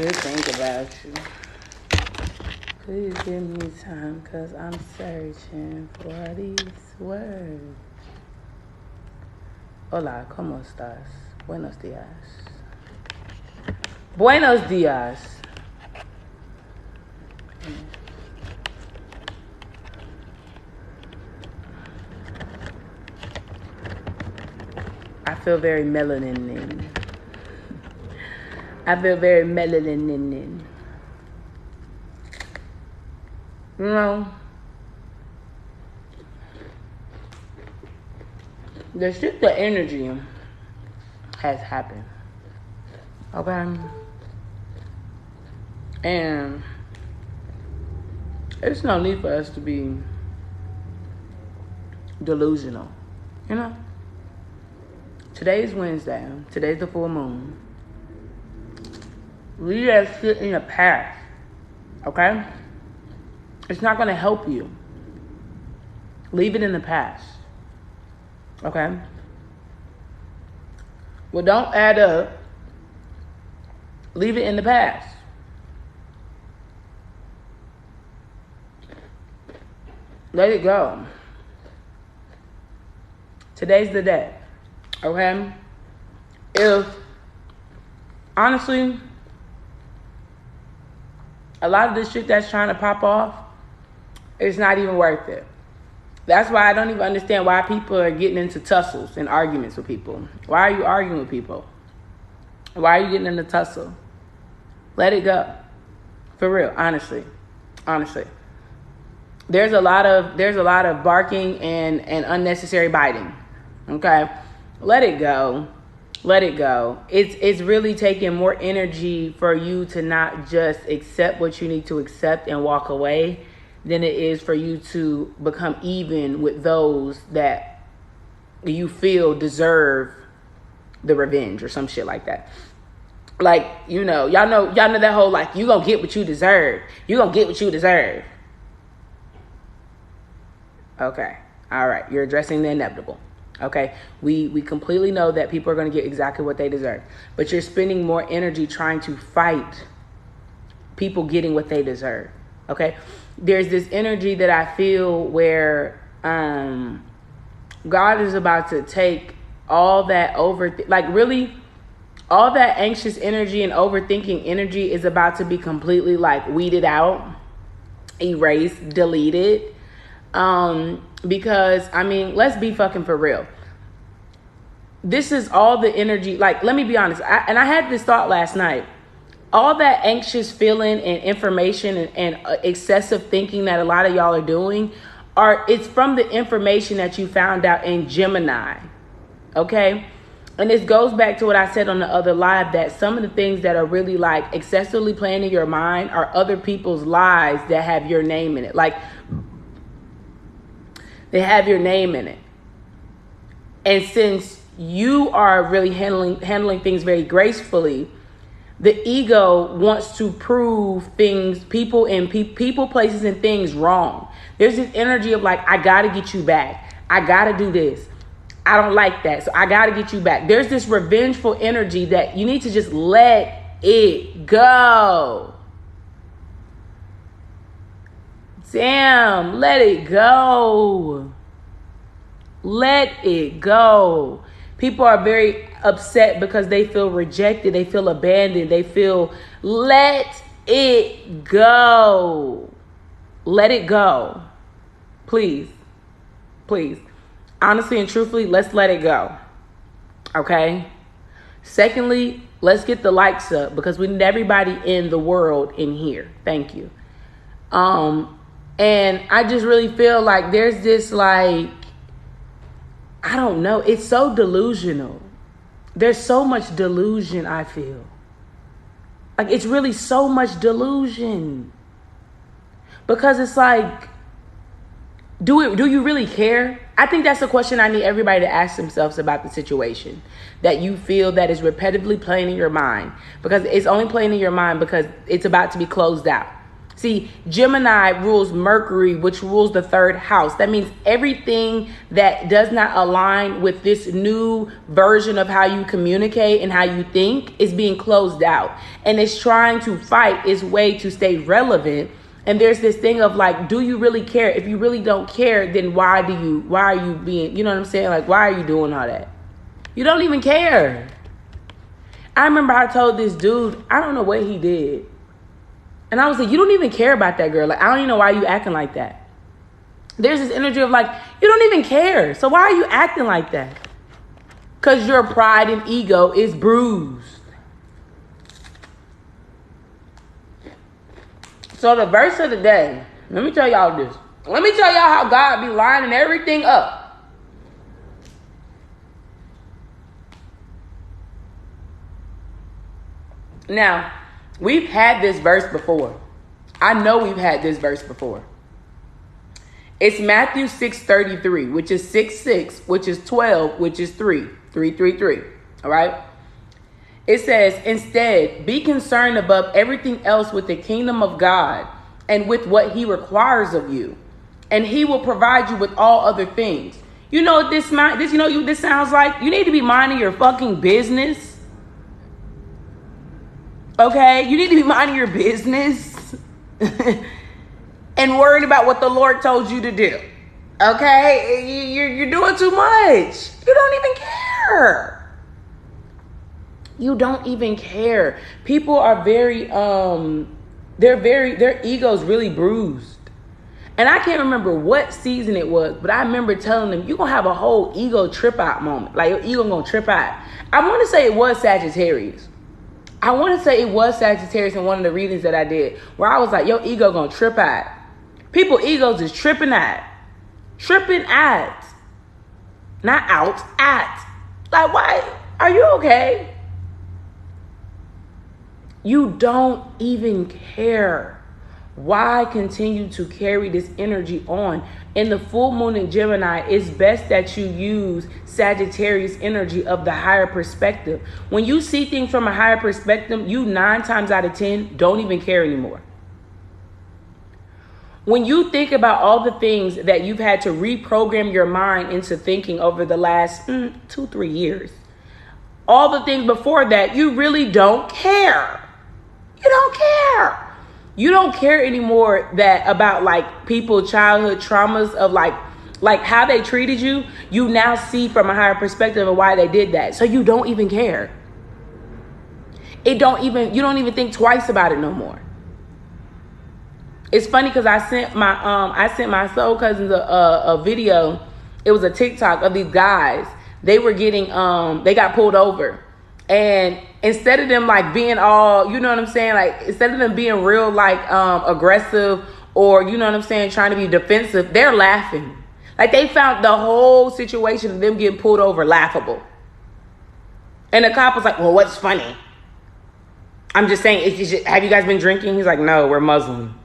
should think about you. Please give me time, because I'm searching for these words. Hola, ¿cómo estás? Buenos días. Buenos días. I feel very melanin. I feel very melanin. You know, the shit, the energy has happened. Okay? And there's no need for us to be delusional. You know? Today's Wednesday. Today's the full moon. Leave that shit in the past. Okay? It's not going to help you. Leave it in the past. Okay? Well, don't add up. Leave it in the past. Let it go. Today's the day. Okay? If, honestly, a lot of this shit that's trying to pop off, it's not even worth it. That's why I don't even understand why people are getting into tussles and arguments with people. Why are you arguing with people? Why are you getting in a tussle? Let it go. For real, honestly. Honestly. There's a lot of barking and unnecessary biting. Okay? Let it go. Let it go. It's really taking more energy for you to not just accept what you need to accept and walk away than it is for you to become even with those that you feel deserve the revenge or some shit like that. Like, you know, y'all know that whole, like, you gonna get what you deserve. You gonna get what you deserve. Okay. All right. You're addressing the inevitable. Okay. We completely know that people are going to get exactly what they deserve, but you're spending more energy trying to fight people getting what they deserve. Okay. There's this energy that I feel where, God is about to take all that really all that anxious energy and overthinking energy is about to be completely like weeded out, erased, deleted. Because I mean, let's be fucking for real. This is all the energy. Like, let me be honest. I had this thought last night. All that anxious feeling and information and excessive thinking that a lot of y'all are doing it's from the information that you found out in Gemini. Okay. And this goes back to what I said on the other live, that some of the things that are really like excessively playing in your mind are other people's lies that have your name in it. Like, they have your name in it. And since you are really handling things very gracefully, the ego wants to prove things, people, places, and things wrong. There's this energy of like, I got to get you back. I got to do this. I don't like that, so I got to get you back. There's this revengeful energy that you need to just let it go. Damn, let it go. Let it go. People are very upset because they feel rejected. They feel abandoned. They feel, let it go. Let it go. Please. Please. Honestly and truthfully, let's let it go. Okay? Secondly, let's get the likes up because we need everybody in the world in here. Thank you. And I just really feel like there's this like, I don't know. It's so delusional. There's so much delusion, I feel. Like, it's really so much delusion. Because it's like, do you really care? I think that's the question I need everybody to ask themselves about the situation that you feel that is repetitively playing in your mind. Because it's only playing in your mind because it's about to be closed out. See, Gemini rules Mercury, which rules the third house. That means everything that does not align with this new version of how you communicate and how you think is being closed out. And it's trying to fight its way to stay relevant. And there's this thing of like, do you really care? If you really don't care, then why are you being, you know what I'm saying? Like, why are you doing all that? You don't even care. I remember I told this dude, I don't know what he did. And I was like, you don't even care about that girl. Like, I don't even know why you acting like that. There's this energy of like, you don't even care. So why are you acting like that? Because your pride and ego is bruised. So the verse of the day, let me tell y'all this. Let me tell y'all how God be lining everything up. Now, we've had this verse before. I know we've had this verse before. It's Matthew 6:33, which is 6:6, which is 12, which is 3. All right? It says, instead, be concerned above everything else with the kingdom of God and with what he requires of you. And he will provide you with all other things. You know what this sounds like? You need to be minding your fucking business. Okay, you need to be minding your business and worried about what the Lord told you to do. Okay, you're doing too much. You don't even care. You don't even care. People are their ego's really bruised. And I can't remember what season it was, but I remember telling them, you're going to have a whole ego trip out moment. Like your ego going to trip out. I want to say it was Sagittarius. I want to say it was Sagittarius in one of the readings that I did, where I was like, your ego gonna trip out. People egos is tripping out. Tripping at. Not out, at. Like, why? Are you okay? You don't even care. Why continue to carry this energy on? In the full moon in Gemini, it's best that you use Sagittarius energy of the higher perspective. When you see things from a higher perspective, you 9 times out of 10 don't even care anymore. When you think about all the things that you've had to reprogram your mind into thinking over the last 2-3 years, all the things before that, you really don't care. You don't care. You don't care anymore about like people childhood traumas of like how they treated you. You now see from a higher perspective of why they did that. So you don't even care. You don't even think twice about it no more. It's funny because I sent my soul cousins a video. It was a TikTok of these guys. They were getting they got pulled over. And instead of them like being all, you know what I'm saying? Like instead of them being real like aggressive or, you know what I'm saying, trying to be defensive, they're laughing. Like they found the whole situation of them getting pulled over laughable. And the cop was like, well, what's funny? I'm just saying, have you guys been drinking? He's like, no, we're Muslim.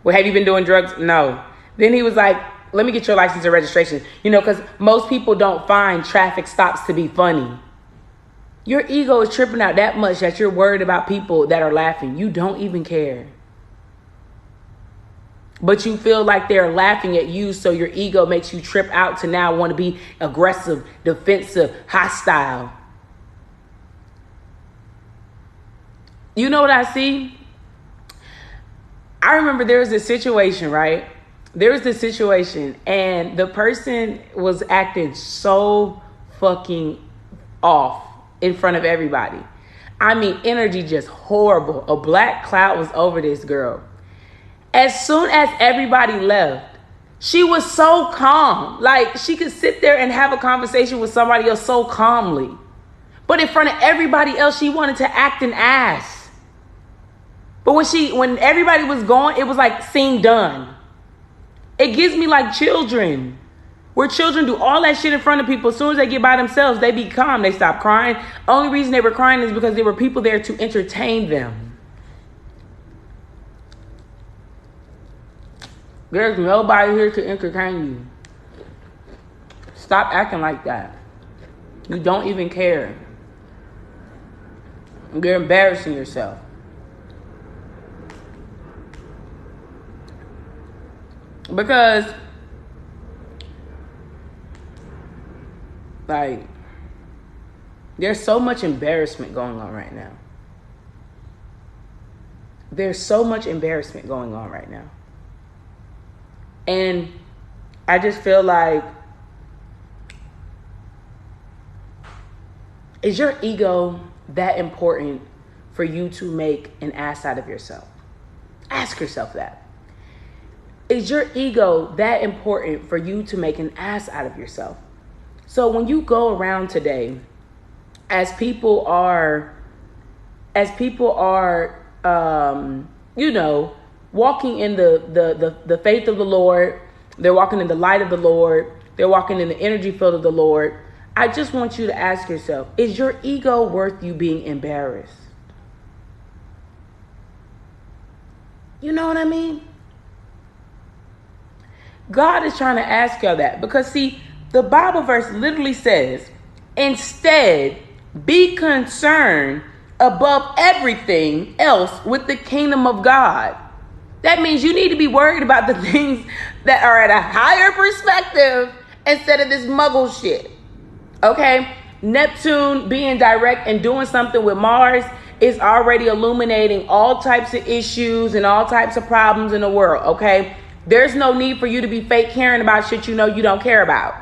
Well, have you been doing drugs? No. Then he was like, let me get your license and registration. You know, because most people don't find traffic stops to be funny. Your ego is tripping out that much that you're worried about people that are laughing. You don't even care. But you feel like they're laughing at you, so your ego makes you trip out to now want to be aggressive, defensive, hostile. You know what I see? I remember there was this situation, right? There was this situation, and the person was acting so fucking off in front of everybody. I mean, energy just horrible. A black cloud was over this girl. As soon as everybody left, she was so calm. Like she could sit there and have a conversation with somebody else so calmly. But in front of everybody else, she wanted to act an ass. But when everybody was gone, it was like scene done. It gives me like children. Where children do all that shit in front of people. As soon as they get by themselves, they be calm. They stop crying. Only reason they were crying is because there were people there to entertain them. There's nobody here to entertain you. Stop acting like that. You don't even care. You're embarrassing yourself. Because, like, there's so much embarrassment going on right now. There's so much embarrassment going on right now. And I just feel like, is your ego that important for you to make an ass out of yourself? Ask yourself that. Is your ego that important for you to make an ass out of yourself? So when you go around today, as people are, walking in the faith of the Lord, they're walking in the light of the Lord, they're walking in the energy field of the Lord. I just want you to ask yourself, is your ego worth you being embarrassed? You know what I mean? God is trying to ask y'all that, because see, the Bible verse literally says, instead, be concerned above everything else with the kingdom of God. That means you need to be worried about the things that are at a higher perspective instead of this muggle shit. Okay? Neptune being direct and doing something with Mars is already illuminating all types of issues and all types of problems in the world. Okay? There's no need for you to be fake caring about shit you know you don't care about.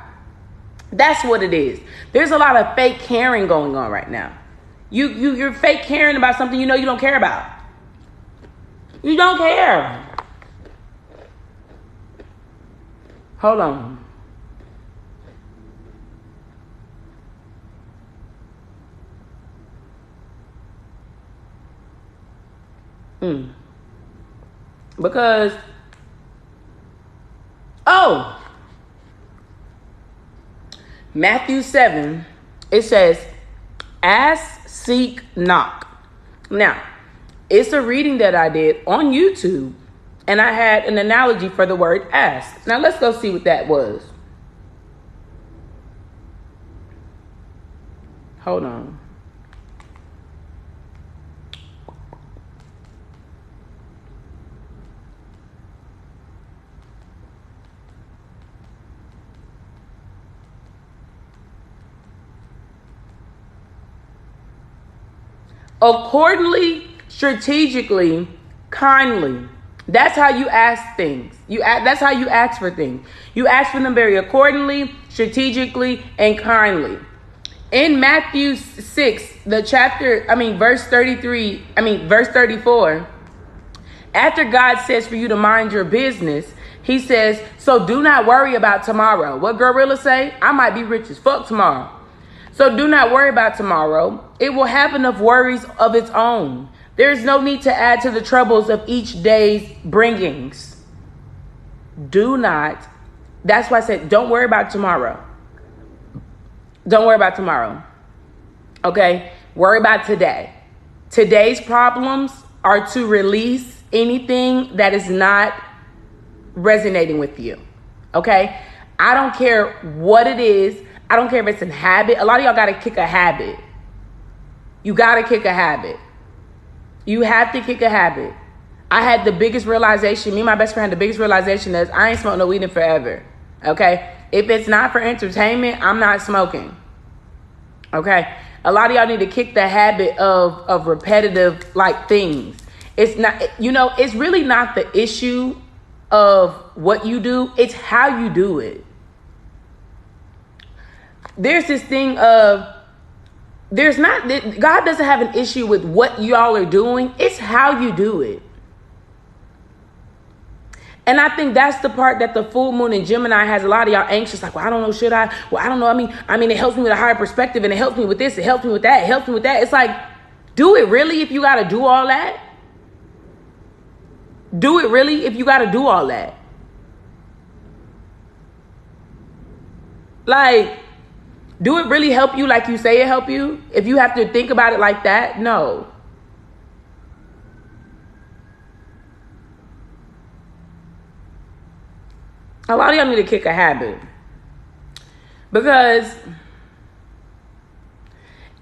That's what it is. There's a lot of fake caring going on right now. You're fake caring about something you know you don't care about. You don't care. Hold on. Because, Matthew 7, it says, ask, seek, knock. Now, it's a reading that I did on YouTube, and I had an analogy for the word ask. Now, let's go see what that was. Hold on. Accordingly, strategically, kindly. That's how you ask things. That's how you ask for things. You ask for them very accordingly, strategically, and kindly. In Matthew 6, verse 34, after God says for you to mind your business, he says, so do not worry about tomorrow. What Gorilla say? I might be rich as fuck tomorrow. So do not worry about tomorrow. It will have enough worries of its own. There is no need to add to the troubles of each day's bringings. That's why I said, don't worry about tomorrow. Don't worry about tomorrow. Okay? Worry about today. Today's problems are to release anything that is not resonating with you. Okay? I don't care what it is. I don't care if it's a habit. A lot of y'all got to kick a habit. You got to kick a habit. You have to kick a habit. I had the biggest realization. Me and my best friend had the biggest realization is I ain't smoked no weed in forever. Okay? If it's not for entertainment, I'm not smoking. Okay? A lot of y'all need to kick the habit of repetitive like things. It's not, it's really not the issue of what you do. It's how you do it. There's this thing of, God doesn't have an issue with what y'all are doing. It's how you do it. And I think that's the part that the full moon in Gemini has a lot of y'all anxious. Like, well, I don't know. Should I? Well, I don't know. I mean, it helps me with a higher perspective, and it helps me with this. It helps me with that. It helps me with that. It's like, do it really if you got to do all that? Do it really if you got to do all that? Like, do it really help you like you say it help you? If you have to think about it like that, no. A lot of y'all need to kick a habit. Because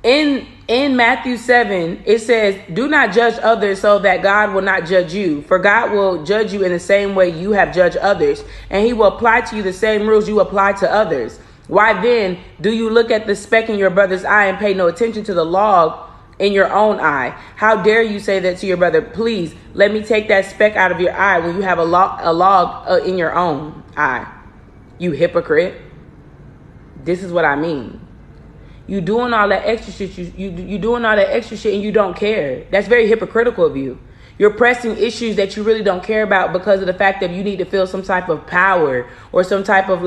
in Matthew 7, it says, do not judge others so that God will not judge you. For God will judge you in the same way you have judged others. And he will apply to you the same rules you apply to others. Why then do you look at the speck in your brother's eye and pay no attention to the log in your own eye? How dare you say that to your brother? Please let me take that speck out of your eye when you have a log in your own eye. You hypocrite. This is what I mean. You doing all that extra shit. You doing all that extra shit and you don't care. That's very hypocritical of you. You're pressing issues that you really don't care about because of the fact that you need to feel some type of power or some type of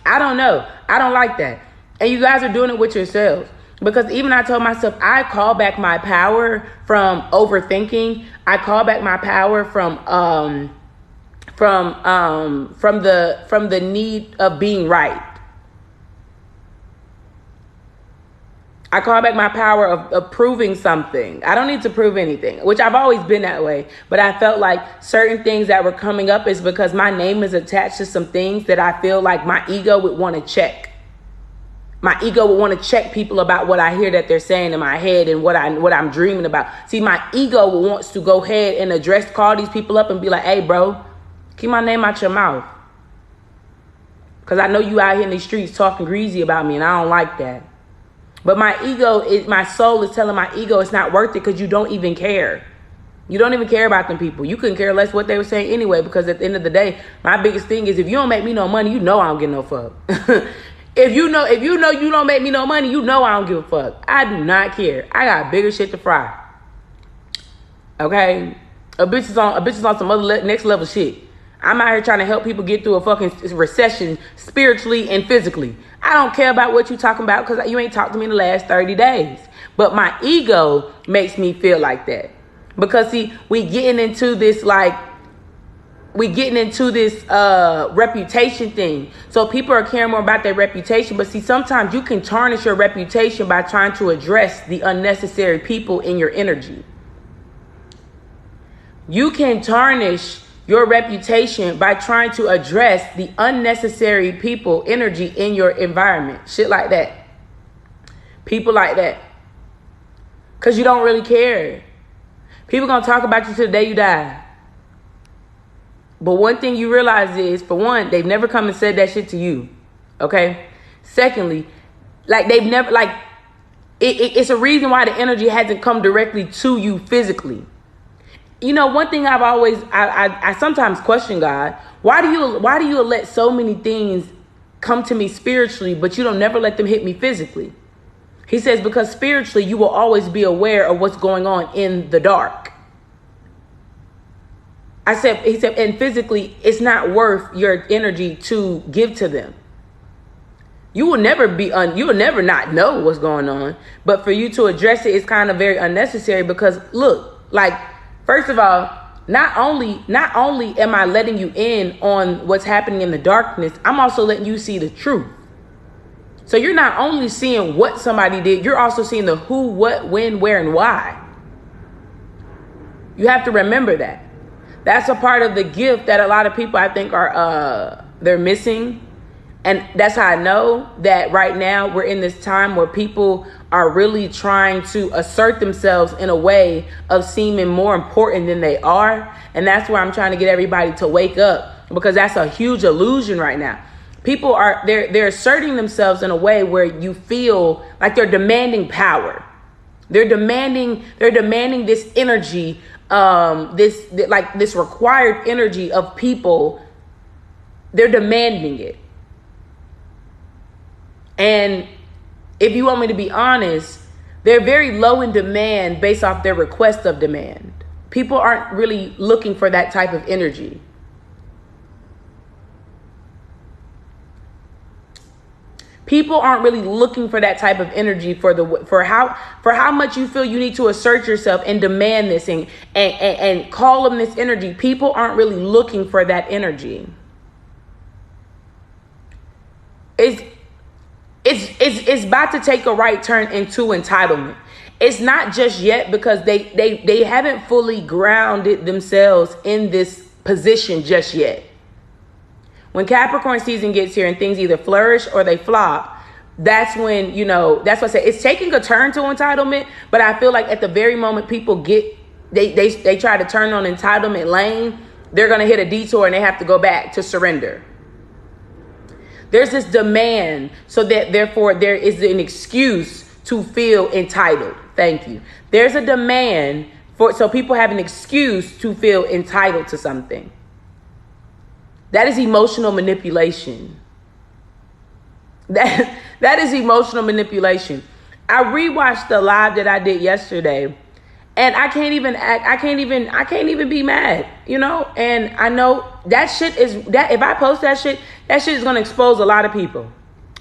I don't know. I don't like that. And you guys are doing it with yourselves. Because even I told myself, I call back my power from overthinking. I call back my power from the need of being right. I call back my power of proving something. I don't need to prove anything, which I've always been that way. But I felt like certain things that were coming up is because my name is attached to some things that I feel like my ego would want to check. My ego would want to check people about what I hear that they're saying in my head and what I'm dreaming about. See, my ego wants to go ahead and call these people up and be like, hey, bro, keep my name out your mouth. Because I know you out here in these streets talking greasy about me and I don't like that. But my soul is telling my ego it's not worth it because you don't even care. You don't even care about them people. You couldn't care less what they were saying anyway, because at the end of the day, my biggest thing is if you don't make me no money, you know I don't give no fuck. If you know you don't make me no money, you know I don't give a fuck. I do not care. I got bigger shit to fry. Okay? A bitch is on some other next level shit. I'm out here trying to help people get through a fucking recession spiritually and physically. I don't care about what you talking about because you ain't talked to me in the last 30 days. But my ego makes me feel like that. Because see, we getting into this reputation thing. So people are caring more about their reputation. But see, sometimes you can tarnish your reputation by trying to address the unnecessary people in your energy. You can tarnish your reputation by trying to address the unnecessary people energy in your environment. Shit like that. People like that. Because you don't really care. People going to talk about you till the day you die. But one thing you realize is, for one, they've never come and said that shit to you. Okay? Secondly, they've never, it's a reason why the energy hasn't come directly to you physically. You know, one thing I've always, I sometimes question God. Why do you let so many things come to me spiritually, but you don't never let them hit me physically? He says, because spiritually, you will always be aware of what's going on in the dark. He said, and physically, it's not worth your energy to give to them. You will never not know what's going on, but for you to address it is kind of very unnecessary because look, first of all, not only am I letting you in on what's happening in the darkness, I'm also letting you see the truth. So you're not only seeing what somebody did, you're also seeing the who, what, when, where, and why. You have to remember that. That's a part of the gift that a lot of people, I think, they're missing. And that's how I know that right now we're in this time where people are really trying to assert themselves in a way of seeming more important than they are. And that's where I'm trying to get everybody to wake up, because that's a huge illusion right now. People they're asserting themselves in a way where you feel like they're demanding power. They're demanding this energy, this required energy of people. They're demanding it. And if you want me to be honest, they're very low in demand based off their request of demand. People aren't really looking for that type of energy. People aren't really looking for that type of energy for how much you feel you need to assert yourself and demand this and call them this energy. People aren't really looking for that energy. It's about to take a right turn into entitlement. It's not just yet because they haven't fully grounded themselves in this position just yet. When Capricorn season gets here and things either flourish or they flop, that's when, that's what I say. It's taking a turn to entitlement, but I feel like at the very moment people they try to turn on entitlement lane, they're going to hit a detour and they have to go back to surrender. There's this demand, so that therefore there is an excuse to feel entitled. Thank you. There's a demand so people have an excuse to feel entitled to something. That is emotional manipulation. That is emotional manipulation. I rewatched the live that I did yesterday, and I can't even be mad, and I know that shit is that if I post that shit is going to expose a lot of people.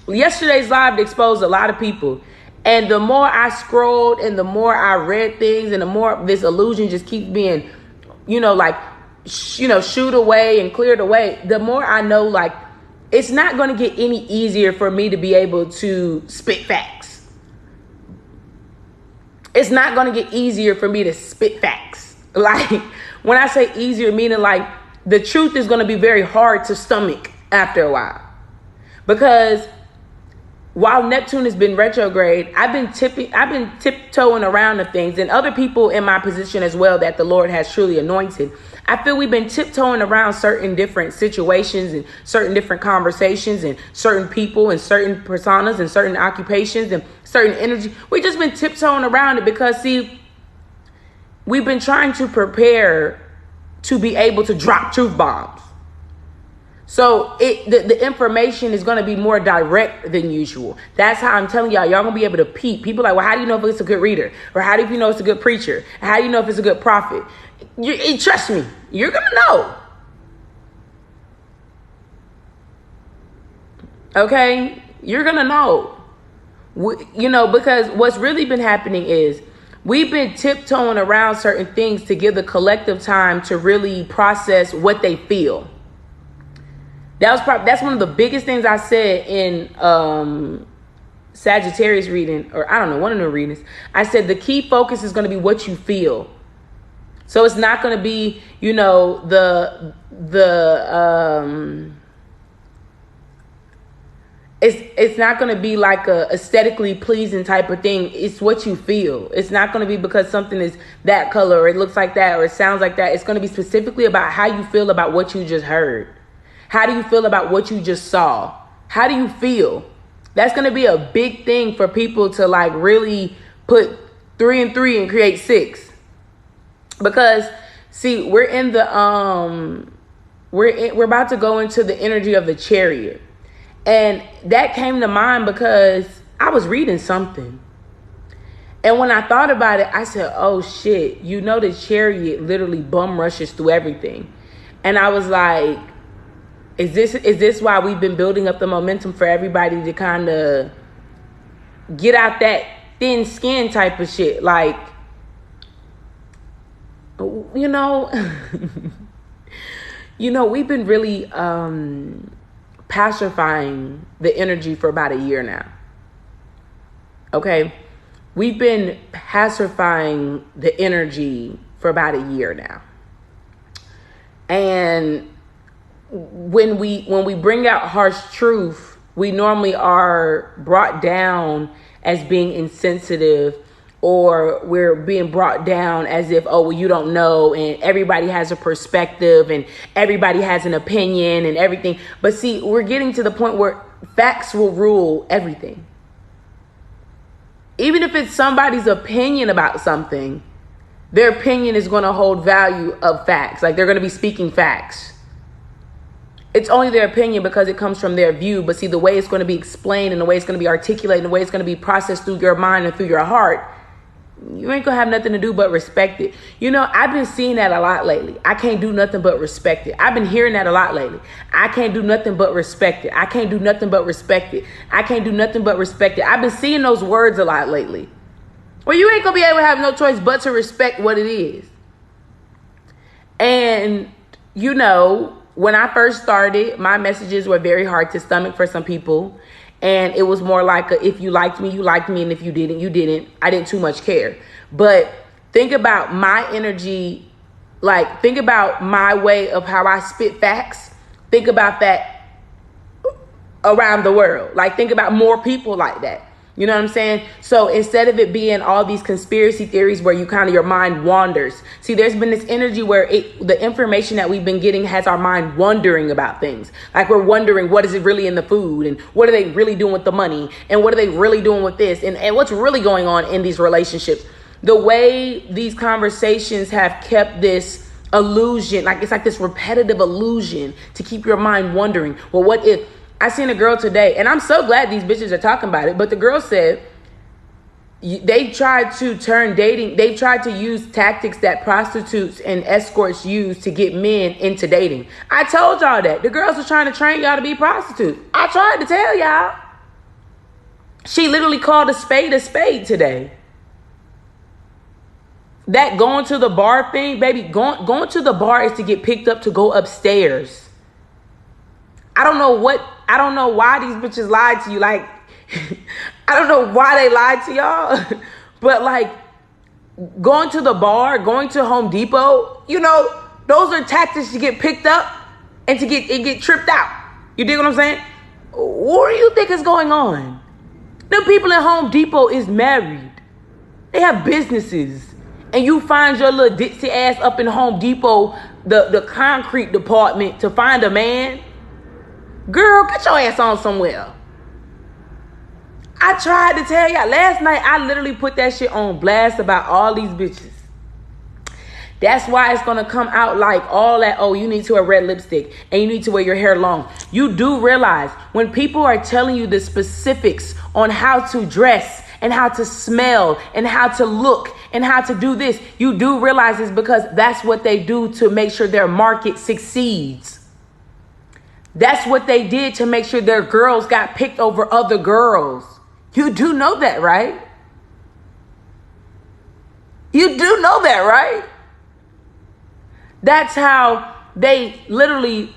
Yesterday's live exposed a lot of people. And the more I scrolled and the more I read things and the more this illusion just keeps being, shooed away and cleared away, the more I know, like, it's not going to get any easier for me to be able to spit facts. It's not going to get easier for me to spit facts. Like, when I say easier, meaning like the truth is going to be very hard to stomach after a while. Because while Neptune has been retrograde, I've been tiptoeing around the things, and other people in my position as well that the Lord has truly anointed. I feel we've been tiptoeing around certain different situations and certain different conversations and certain people and certain personas and certain occupations and certain energy. We've just been tiptoeing around it because, see, we've been trying to prepare to be able to drop truth bombs. So the information is going to be more direct than usual. That's how I'm telling y'all going to be able to peep. People are like, well, how do you know if it's a good reader? Or how do you know it's a good preacher? How do you know if it's a good prophet? Trust me, you're going to know. Okay? You're going to know. Because what's really been happening is we've been tiptoeing around certain things to give the collective time to really process what they feel. That's one of the biggest things I said in Sagittarius reading, or I don't know, one of the readings. I said the key focus is going to be what you feel. So it's not going to be, it's not going to be like a aesthetically pleasing type of thing. It's what you feel. It's not going to be because something is that color or it looks like that or it sounds like that. It's going to be specifically about how you feel about what you just heard. How do you feel about what you just saw? How do you feel? That's going to be a big thing for people to like really put 3 and 3 and create 6. Because see, we're in the we're about to go into the energy of the Chariot. And that came to mind because I was reading something. And when I thought about it, I said, oh shit, the Chariot literally bum rushes through everything. And I was like, Is this why we've been building up the momentum for everybody to kind of get out that thin skin type of shit? Like, we've been really pacifying the energy for about a year now. Okay? We've been pacifying the energy for about a year now. And when we bring out harsh truth, we normally are brought down as being insensitive, or we're being brought down as if, oh, well, you don't know, and everybody has a perspective and everybody has an opinion and everything. But see, we're getting to the point where facts will rule everything. Even if it's somebody's opinion about something, their opinion is going to hold value of facts. Like, they're going to be speaking facts. It's only their opinion because it comes from their view. But see, the way it's going to be explained and the way it's going to be articulated and the way it's going to be processed through your mind and through your heart, you ain't going to have nothing to do but respect it. I've been seeing that a lot lately. I can't do nothing but respect it. I've been hearing that a lot lately. I can't do nothing but respect it. I can't do nothing but respect it. I can't do nothing but respect it. I've been seeing those words a lot lately. Well, you ain't going to be able to have no choice but to respect what it is. And, when I first started, my messages were very hard to stomach for some people. And it was more like if you liked me, you liked me. And if you didn't, you didn't. I didn't too much care. But think about my energy. Like, think about my way of how I spit facts. Think about that. around the world. Like, think about more people like that. You know what I'm saying? So instead of it being all these conspiracy theories where you kind of, your mind wanders. See, there's been this energy where the information that we've been getting has our mind wondering about things. Like, we're wondering, what is it really in the food? And what are they really doing with the money? And what are they really doing with this? And what's really going on in these relationships? The way these conversations have kept this illusion, like it's like this repetitive illusion to keep your mind wondering, well, what if? I seen a girl today, and I'm so glad these bitches are talking about it, but the girl said they tried to turn dating, they tried to use tactics that prostitutes and escorts use to get men into dating. I told y'all that. The girls were trying to train y'all to be prostitutes. I tried to tell y'all. She literally called a spade today. That going to the bar thing, baby, going to the bar is to get picked up to go upstairs. I don't know why these bitches lied to you. Like, I don't know why they lied to y'all. But like, going to the bar, going to Home Depot, you know, those are tactics to get picked up and to get tripped out. You dig what I'm saying? What do you think is going on? The people at Home Depot is married. They have businesses. And you find your little ditzy ass up in Home Depot, the concrete department, to find a man. Girl, get your ass on somewhere. I tried to tell y'all. Last night, I literally put that shit on blast about all these bitches. That's why it's going to come out like all that, oh, you need to wear red lipstick and you need to wear your hair long. You do realize when people are telling you the specifics on how to dress and how to smell and how to look and how to do this, you do realize it's because that's what they do to make sure their market succeeds. That's what they did to make sure their girls got picked over other girls. You do know that, right? You do know that, right? That's how they literally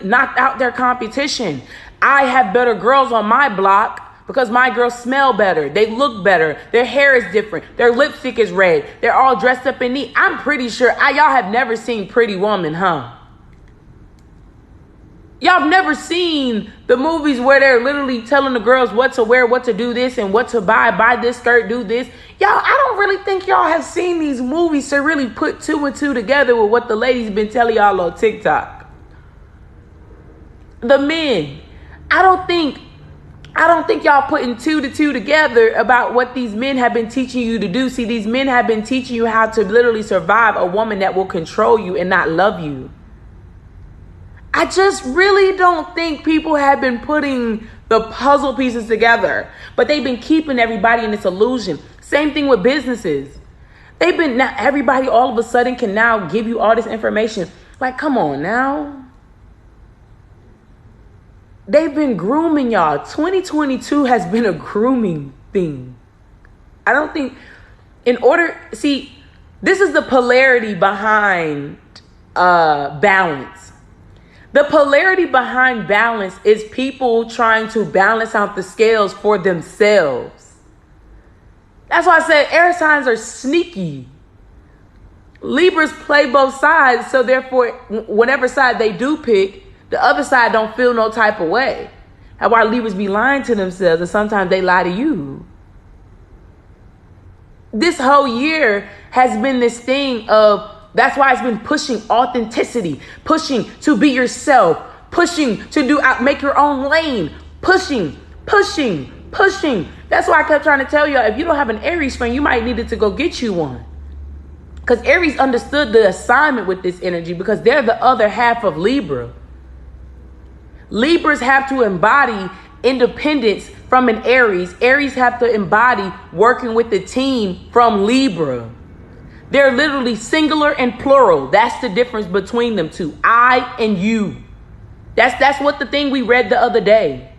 knocked out their competition. I have better girls on my block because my girls smell better. They look better. Their hair is different. Their lipstick is red. They're all dressed up in neat. I'm pretty sure y'all have never seen Pretty Woman, huh? Y'all have never seen the movies where they're literally telling the girls what to wear, what to do this, and what to buy this skirt, do this. Y'all, I don't really think y'all have seen these movies to really put two and two together with what the ladies been telling y'all on TikTok. The men, I don't think y'all putting two to two together about what these men have been teaching you to do. See, these men have been teaching you how to literally survive a woman that will control you and not love you. I just really don't think people have been putting the puzzle pieces together, but they've been keeping everybody in this illusion. Same thing with businesses. Now everybody all of a sudden can now give you all this information. Like, come on now. They've been grooming y'all. 2022 has been a grooming thing. I don't think this is the polarity behind balance. The polarity behind balance is people trying to balance out the scales for themselves. That's why I said air signs are sneaky. Libras play both sides, so therefore, whatever side they do pick, the other side don't feel no type of way. That's why Libras be lying to themselves, and sometimes they lie to you. This whole year has been this thing of, that's why it's been pushing authenticity, pushing to be yourself, pushing to make your own lane, pushing. That's why I kept trying to tell y'all, if you don't have an Aries friend, you might need to go get you one. Because Aries understood the assignment with this energy because they're the other half of Libra. Libras have to embody independence from an Aries. Aries have to embody working with the team from Libra. They're literally singular and plural. That's the difference between them two. I and you. That's what the thing we read the other day.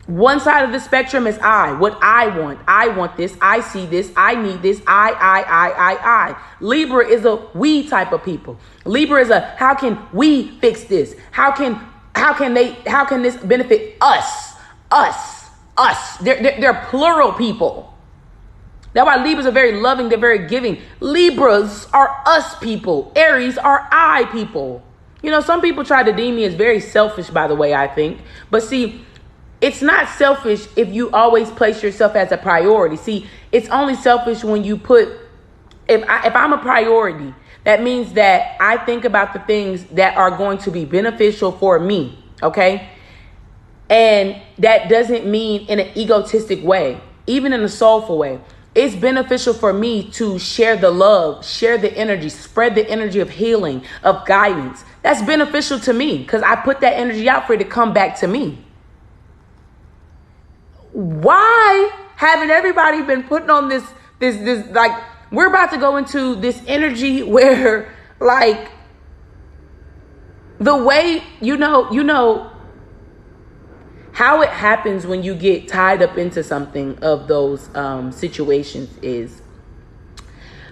One side of the spectrum is I. What I want. I want this. I see this. I need this. I. Libra is a we type of people. Libra is a how can we fix this? How can this benefit us? Us. They're plural people. That's why Libras are very loving. They're very giving. Libras are us people. Aries are I people. Some people try to deem me as very selfish, by the way, I think. But see, it's not selfish if you always place yourself as a priority. See, it's only selfish when you if I'm a priority, that means that I think about the things that are going to be beneficial for me, okay? And that doesn't mean in an egotistic way, even in a soulful way. It's beneficial for me to share the love, share the energy, spread the energy of healing, of guidance. That's beneficial to me because I put that energy out for it to come back to me. Why haven't everybody been putting on this like, we're about to go into this energy where, like, the way, how it happens when you get tied up into something of those situations is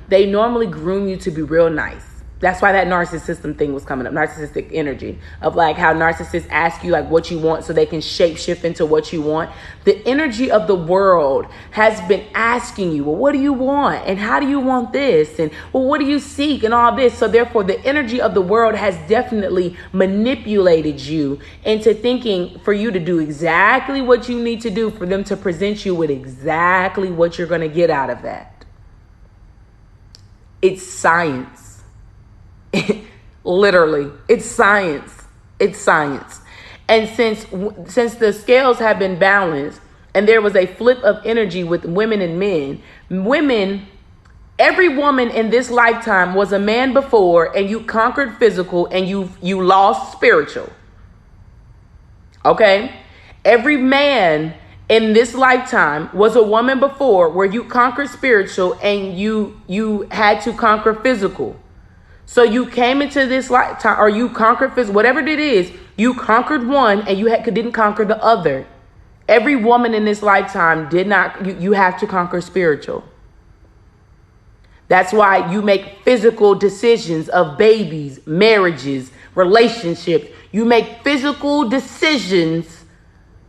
they normally groom you to be real nice. That's why that narcissism thing was coming up, narcissistic energy of like how narcissists ask you like what you want so they can shape shift into what you want. The energy of the world has been asking you, well, what do you want? And how do you want this? And well, what do you seek? And all this. So therefore, the energy of the world has definitely manipulated you into thinking for you to do exactly what you need to do for them to present you with exactly what you're going to get out of that. It's science. Literally, it's science. It's science. And since the scales have been balanced and there was a flip of energy with women and men, every woman in this lifetime was a man before, and you conquered physical and you lost spiritual. Okay? Every man in this lifetime was a woman before where you conquered spiritual and you had to conquer physical. So you came into this lifetime, or you conquered physical, whatever it is, you conquered one and you didn't conquer the other. Every woman in this lifetime did not, you have to conquer spiritual. That's why you make physical decisions of babies, marriages, relationships. You make physical decisions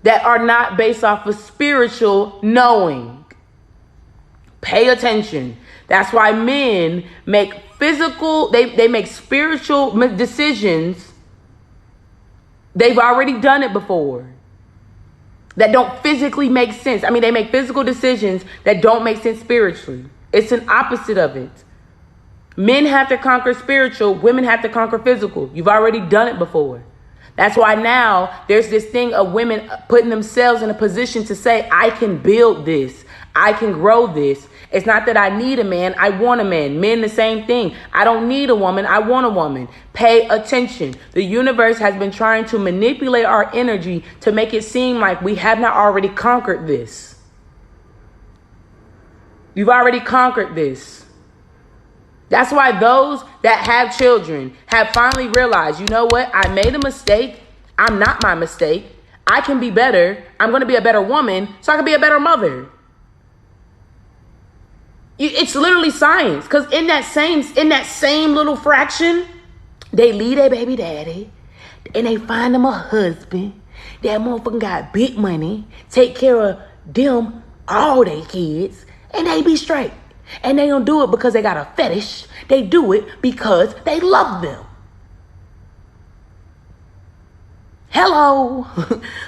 that are not based off of spiritual knowing. Pay attention. That's why men make physical, they make spiritual decisions. They've already done it before. That don't physically make sense. I mean, they make physical decisions that don't make sense spiritually. It's an opposite of it. Men have to conquer spiritual. Women have to conquer physical. You've already done it before. That's why now there's this thing of women putting themselves in a position to say, I can build this. I can grow this. It's not that I need a man. I want a man. Men, the same thing. I don't need a woman. I want a woman. Pay attention. The universe has been trying to manipulate our energy to make it seem like we have not already conquered this. You've already conquered this. That's why those that have children have finally realized, you know what? I made a mistake. I'm not my mistake. I can be better. I'm going to be a better woman so I can be a better mother. It's literally science, because in that same little fraction, they leave their baby daddy and they find them a husband. That motherfucker got big money, take care of them, all their kids, and they be straight. And they don't do it because they got a fetish. They do it because they love them. Hello.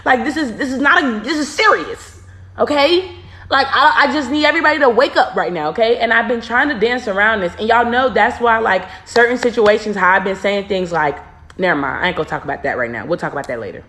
Like this is serious. Okay? Like, I just need everybody to wake up right now, okay? And I've been trying to dance around this. And y'all know that's why, like, certain situations, how I've been saying things like, never mind, I ain't gonna talk about that right now. We'll talk about that later.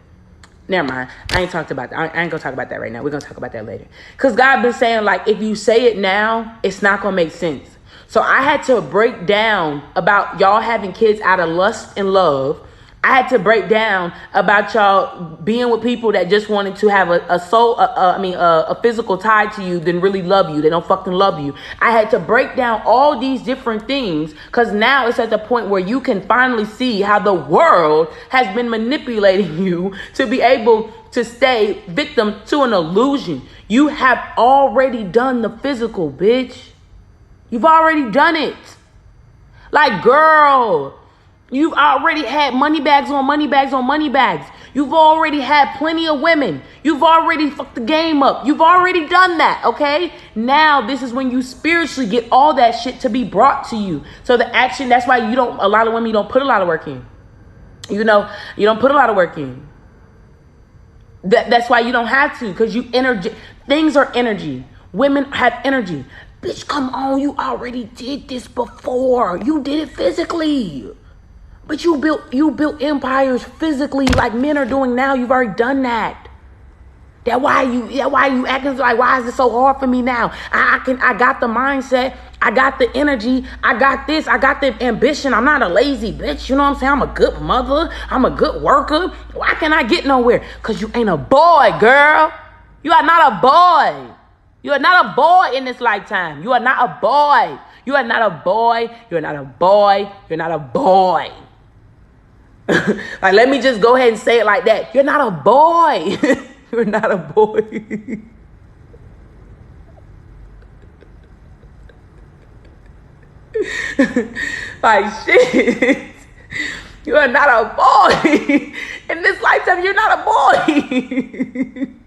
Never mind, I ain't gonna talk about that right now. We're gonna talk about that later. Because God been saying, like, if you say it now, it's not gonna make sense. So I had to break down about y'all having kids out of lust and love. I had to break down about y'all being with people that just wanted to have a physical tie to you, then really love you. They don't fucking love you. I had to break down all these different things because now it's at the point where you can finally see how the world has been manipulating you to be able to stay victim to an illusion. You have already done the physical, bitch. You've already done it. Like, girl, you've already had money bags on money bags on money bags. You've already had plenty of women. You've already fucked the game up. You've already done that, okay? Now, this is when you spiritually get all that shit to be brought to you. So the action, that's why a lot of women, you don't put a lot of work in. You know, you don't put a lot of work in. That's why you don't have to, because things are energy. Women have energy. Bitch, come on, you already did this before. You did it physically. But you built empires physically like men are doing now. You've already done that. That's why you acting like, why is it so hard for me now? I got the mindset, I got the energy, I got this, I got the ambition. I'm not a lazy bitch, you know what I'm saying? I'm a good mother, I'm a good worker. Why can't I get nowhere? Because you ain't a boy, girl. You are not a boy. You are not a boy in this lifetime. You are not a boy. You are not a boy. You're not a boy. You're not a boy. Like, let me just go ahead and say it like that. You're not a boy. You're not a boy. Like, shit. You are not a boy. In this lifetime, you're not a boy.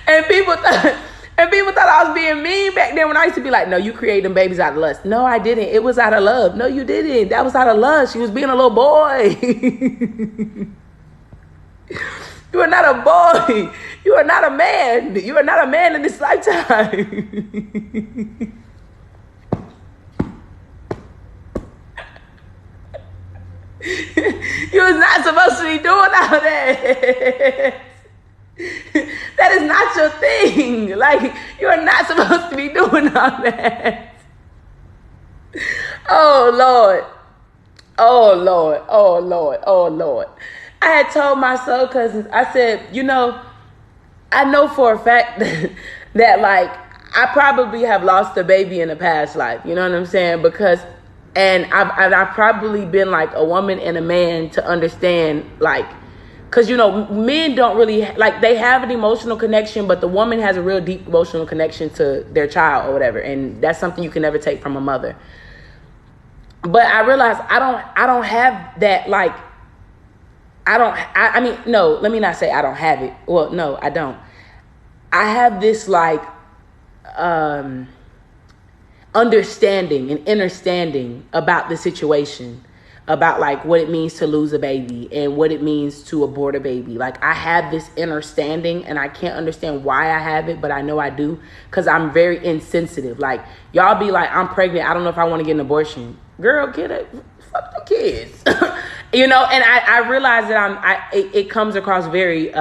And people thought I was being mean back then when I used to be like, no, you created them babies out of lust. No, I didn't. It was out of love. No, you didn't. That was out of lust. She was being a little boy. You are not a boy. You are not a man. You are not a man in this lifetime. You was not supposed to be doing all that. That is not your thing. Like, you are not supposed to be doing all that. Oh, Lord. Oh, Lord. Oh, Lord. Oh, Lord. I had told my soul cousins, I said, you know, I know for a fact that like, I probably have lost a baby in a past life. You know what I'm saying? Because, and I've probably been like a woman and a man to understand, like, because, you know, men don't really, like, they have an emotional connection, but the woman has a real deep emotional connection to their child or whatever. And that's something you can never take from a mother. But I realized I don't have that, like, I mean, no, let me not say I don't have it. Well, no, I don't. I have this, like, understanding and understanding about the situation, about like what it means to lose a baby and what it means to abort a baby. Like, I have this understanding and I can't understand why I have it, but I know I do, because I'm very insensitive. Like, y'all be like, I'm pregnant, I don't know if I want to get an abortion. Girl, get it. Fuck the kids. You know, and I realize that it comes across very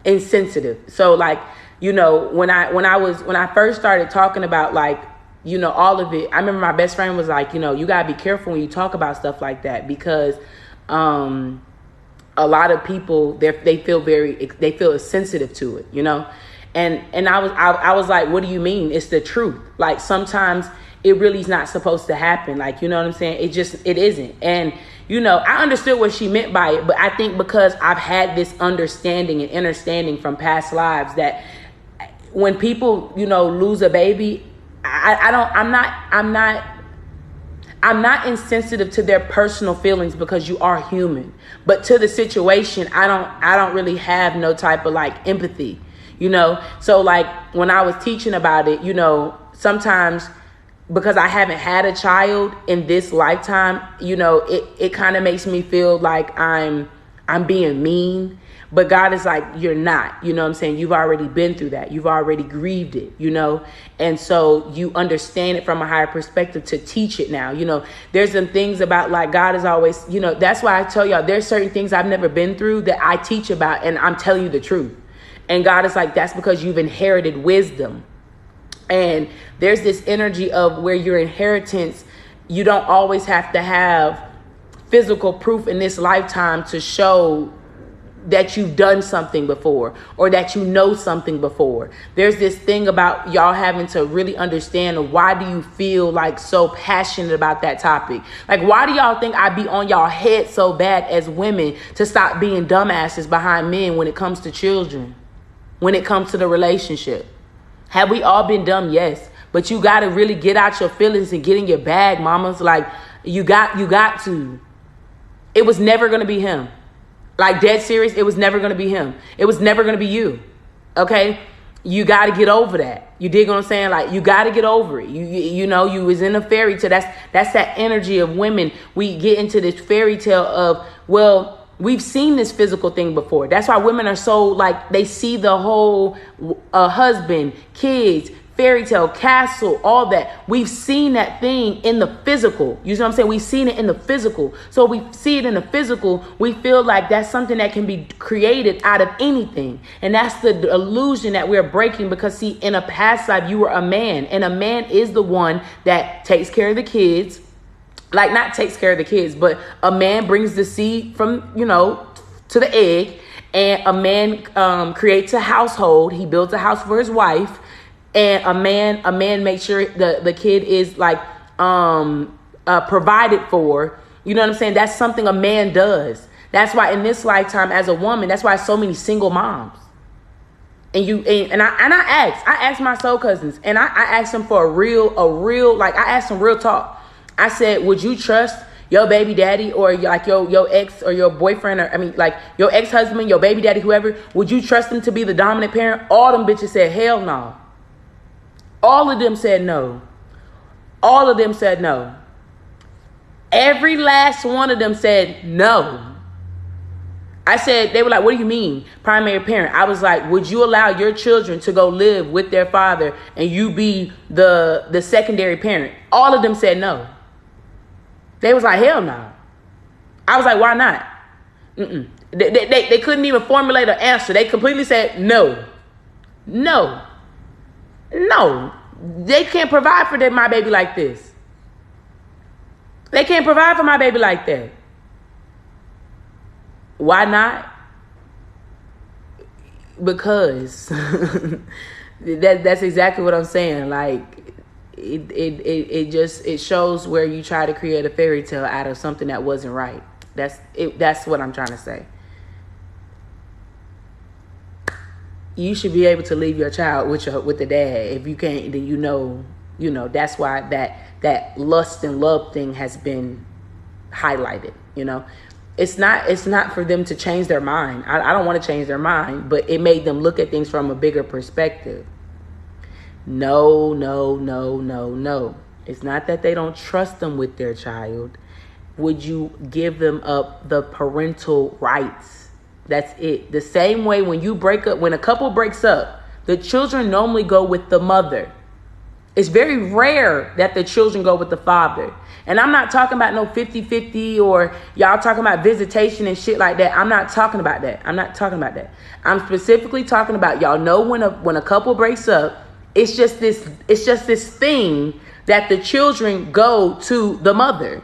insensitive. So like, you know, when I first started talking about, like, you know, all of it, I remember my best friend was like, you know, you gotta be careful when you talk about stuff like that, because a lot of people, they feel sensitive to it, you know. And I was like, what do you mean? It's the truth. Like, sometimes it really is not supposed to happen. Like, you know what I'm saying? It isn't. And, you know, I understood what she meant by it, but I think because I've had this understanding and understanding from past lives that when people, you know, lose a baby, I'm not insensitive to their personal feelings, because you are human. But to the situation, I don't really have no type of like empathy, you know? So like when I was teaching about it, you know, sometimes because I haven't had a child in this lifetime, you know, it kind of makes me feel like I'm being mean. But God is like, you're not, you know what I'm saying? You've already been through that. You've already grieved it, you know? And so you understand it from a higher perspective to teach it now. You know, there's some things about, like, God is always, you know, that's why I tell y'all, there's certain things I've never been through that I teach about, and I'm telling you the truth. And God is like, that's because you've inherited wisdom. And there's this energy of where your inheritance, you don't always have to have physical proof in this lifetime to show that you've done something before or that you know something before. There's this thing about y'all having to really understand, why do you feel like so passionate about that topic? Like, why do y'all think I be on y'all head so bad as women to stop being dumbasses behind men when it comes to children, when it comes to the relationship? Have we all been dumb? Yes. But you got to really get out your feelings and get in your bag, mamas. Like, you got to. It was never going to be him. Like, dead serious, it was never going to be him. It was never going to be you. Okay? You got to get over that. You dig what I'm saying? Like, you got to get over it. You know, you was in a fairy tale. That's that energy of women. We get into this fairy tale of, well, we've seen this physical thing before. That's why women are so, like, they see the whole husband, kids, fairy tale, castle, all that. We've seen that thing in the physical. You know what I'm saying? We've seen it in the physical. So we see it in the physical. We feel like that's something that can be created out of anything. And that's the illusion that we're breaking, because, see, in a past life, you were a man, and a man is the one that takes care of the kids. Like, not takes care of the kids, but a man brings the seed from, you know, to the egg, and a man creates a household. He builds a house for his wife, and a man makes sure the kid is like provided for. You know what I'm saying? That's something a man does. That's why in this lifetime as a woman, that's why so many single moms. And I asked my soul cousins, and I asked them for a real, like, I asked them real talk. I said, would you trust your baby daddy or like your ex or your boyfriend, or like your ex-husband, your baby daddy, whoever? Would you trust them to be the dominant parent? All them bitches said, hell no. All of them said no. All of them said no. Every last one of them said no. I said, they were like, what do you mean, primary parent? I was like, would you allow your children to go live with their father and you be the secondary parent? All of them said no. They was like, hell no. I was like, why not? They couldn't even formulate an answer. They completely said no. No. No. They can't provide for my baby like this. They can't provide for my baby like that. Why not? Because that's exactly what I'm saying. Like, it shows where you try to create a fairy tale out of something that wasn't right. That's what I'm trying to say. You should be able to leave your child with the dad. If you can't, then you know that's why that lust and love thing has been highlighted. You know, it's not for them to change their mind. I don't want to change their mind, but it made them look at things from a bigger perspective. No. It's not that they don't trust them with their child. Would you give them up the parental rights? That's it. The same way when a couple breaks up, the children normally go with the mother. It's very rare that the children go with the father. And I'm not talking about no 50-50 or y'all talking about visitation and shit like that. I'm not talking about that. I'm specifically talking about, y'all know, when a couple breaks up, it's just this thing that the children go to the mother.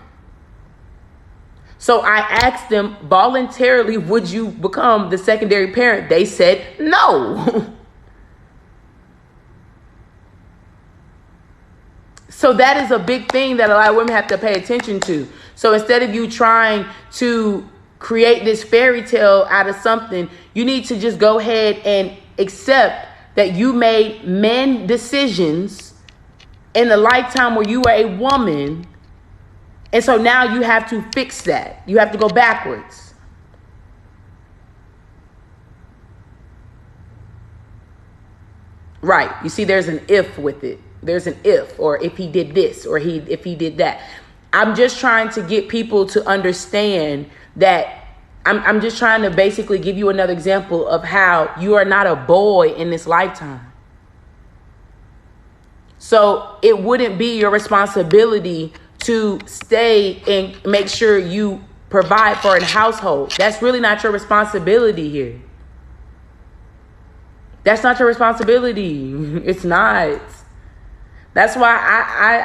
So I asked them voluntarily, would you become the secondary parent? They said no. So that is a big thing that a lot of women have to pay attention to. So instead of you trying to create this fairy tale out of something, you need to just go ahead and accept that you made men decisions in a lifetime where you were a woman. And so now you have to fix that. You have to go backwards. Right. You see, there's an if with it. There's an if, or if he did this, or if he did that. I'm just trying to get people to understand that I'm just trying to basically give you another example of how you are not a boy in this lifetime. So it wouldn't be your responsibility to stay and make sure you provide for a household. That's really not your responsibility here. That's not your responsibility. It's not. That's why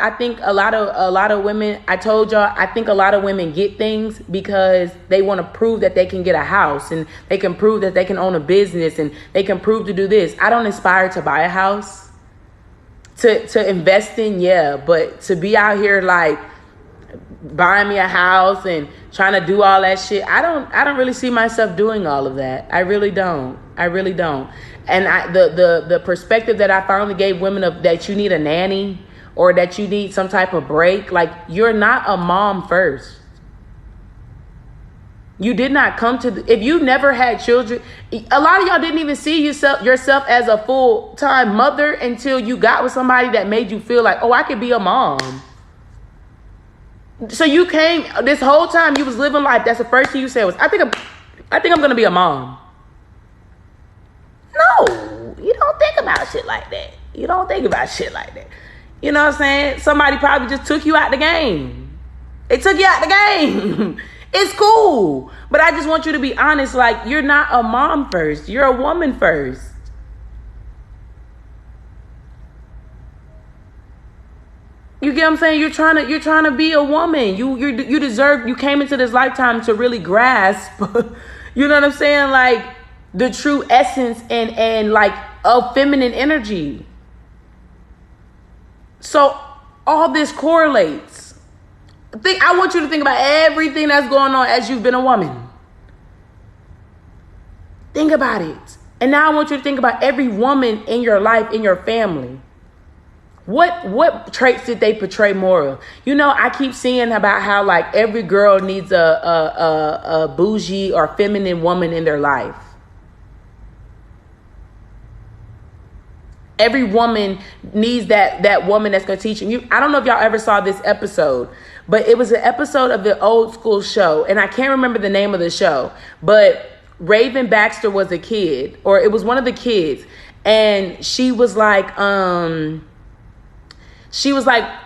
I think a lot of women, I told y'all, I think a lot of women get things because they want to prove that they can get a house, and they can prove that they can own a business, and they can prove to do this. I don't aspire to buy a house, to invest in, yeah, but to be out here like buying me a house and trying to do all that shit, I don't really see myself doing all of that. I really don't. And the perspective that I finally gave women of that you need a nanny or that you need some type of break, like, you're not a mom first. You did not come to, if you never had children, a lot of y'all didn't even see yourself as a full-time mother until you got with somebody that made you feel like, oh, I could be a mom. So you came, this whole time you was living life, that's the first thing you said was, I think I'm going to be a mom. No, you don't think about shit like that. You don't think about shit like that. You know what I'm saying? Somebody probably just took you out the game. They took you out the game. It's cool. But I just want you to be honest. Like, you're not a mom first. You're a woman first. You get what I'm saying? You're trying to be a woman. You deserve, you came into this lifetime to really grasp, you know what I'm saying? Like, the true essence and like of feminine energy. So all this correlates. I want you to think about everything that's going on as you've been a woman. Think about it. And now I want you to think about every woman in your life, in your family. What traits did they portray more of? You know, I keep seeing about how like every girl needs a bougie or feminine woman in their life. Every woman needs that woman that's going to teach them. I don't know if y'all ever saw this episode, but it was an episode of the old school show. And I can't remember the name of the show, but Raven Baxter was a kid, or it was one of the kids. And she was like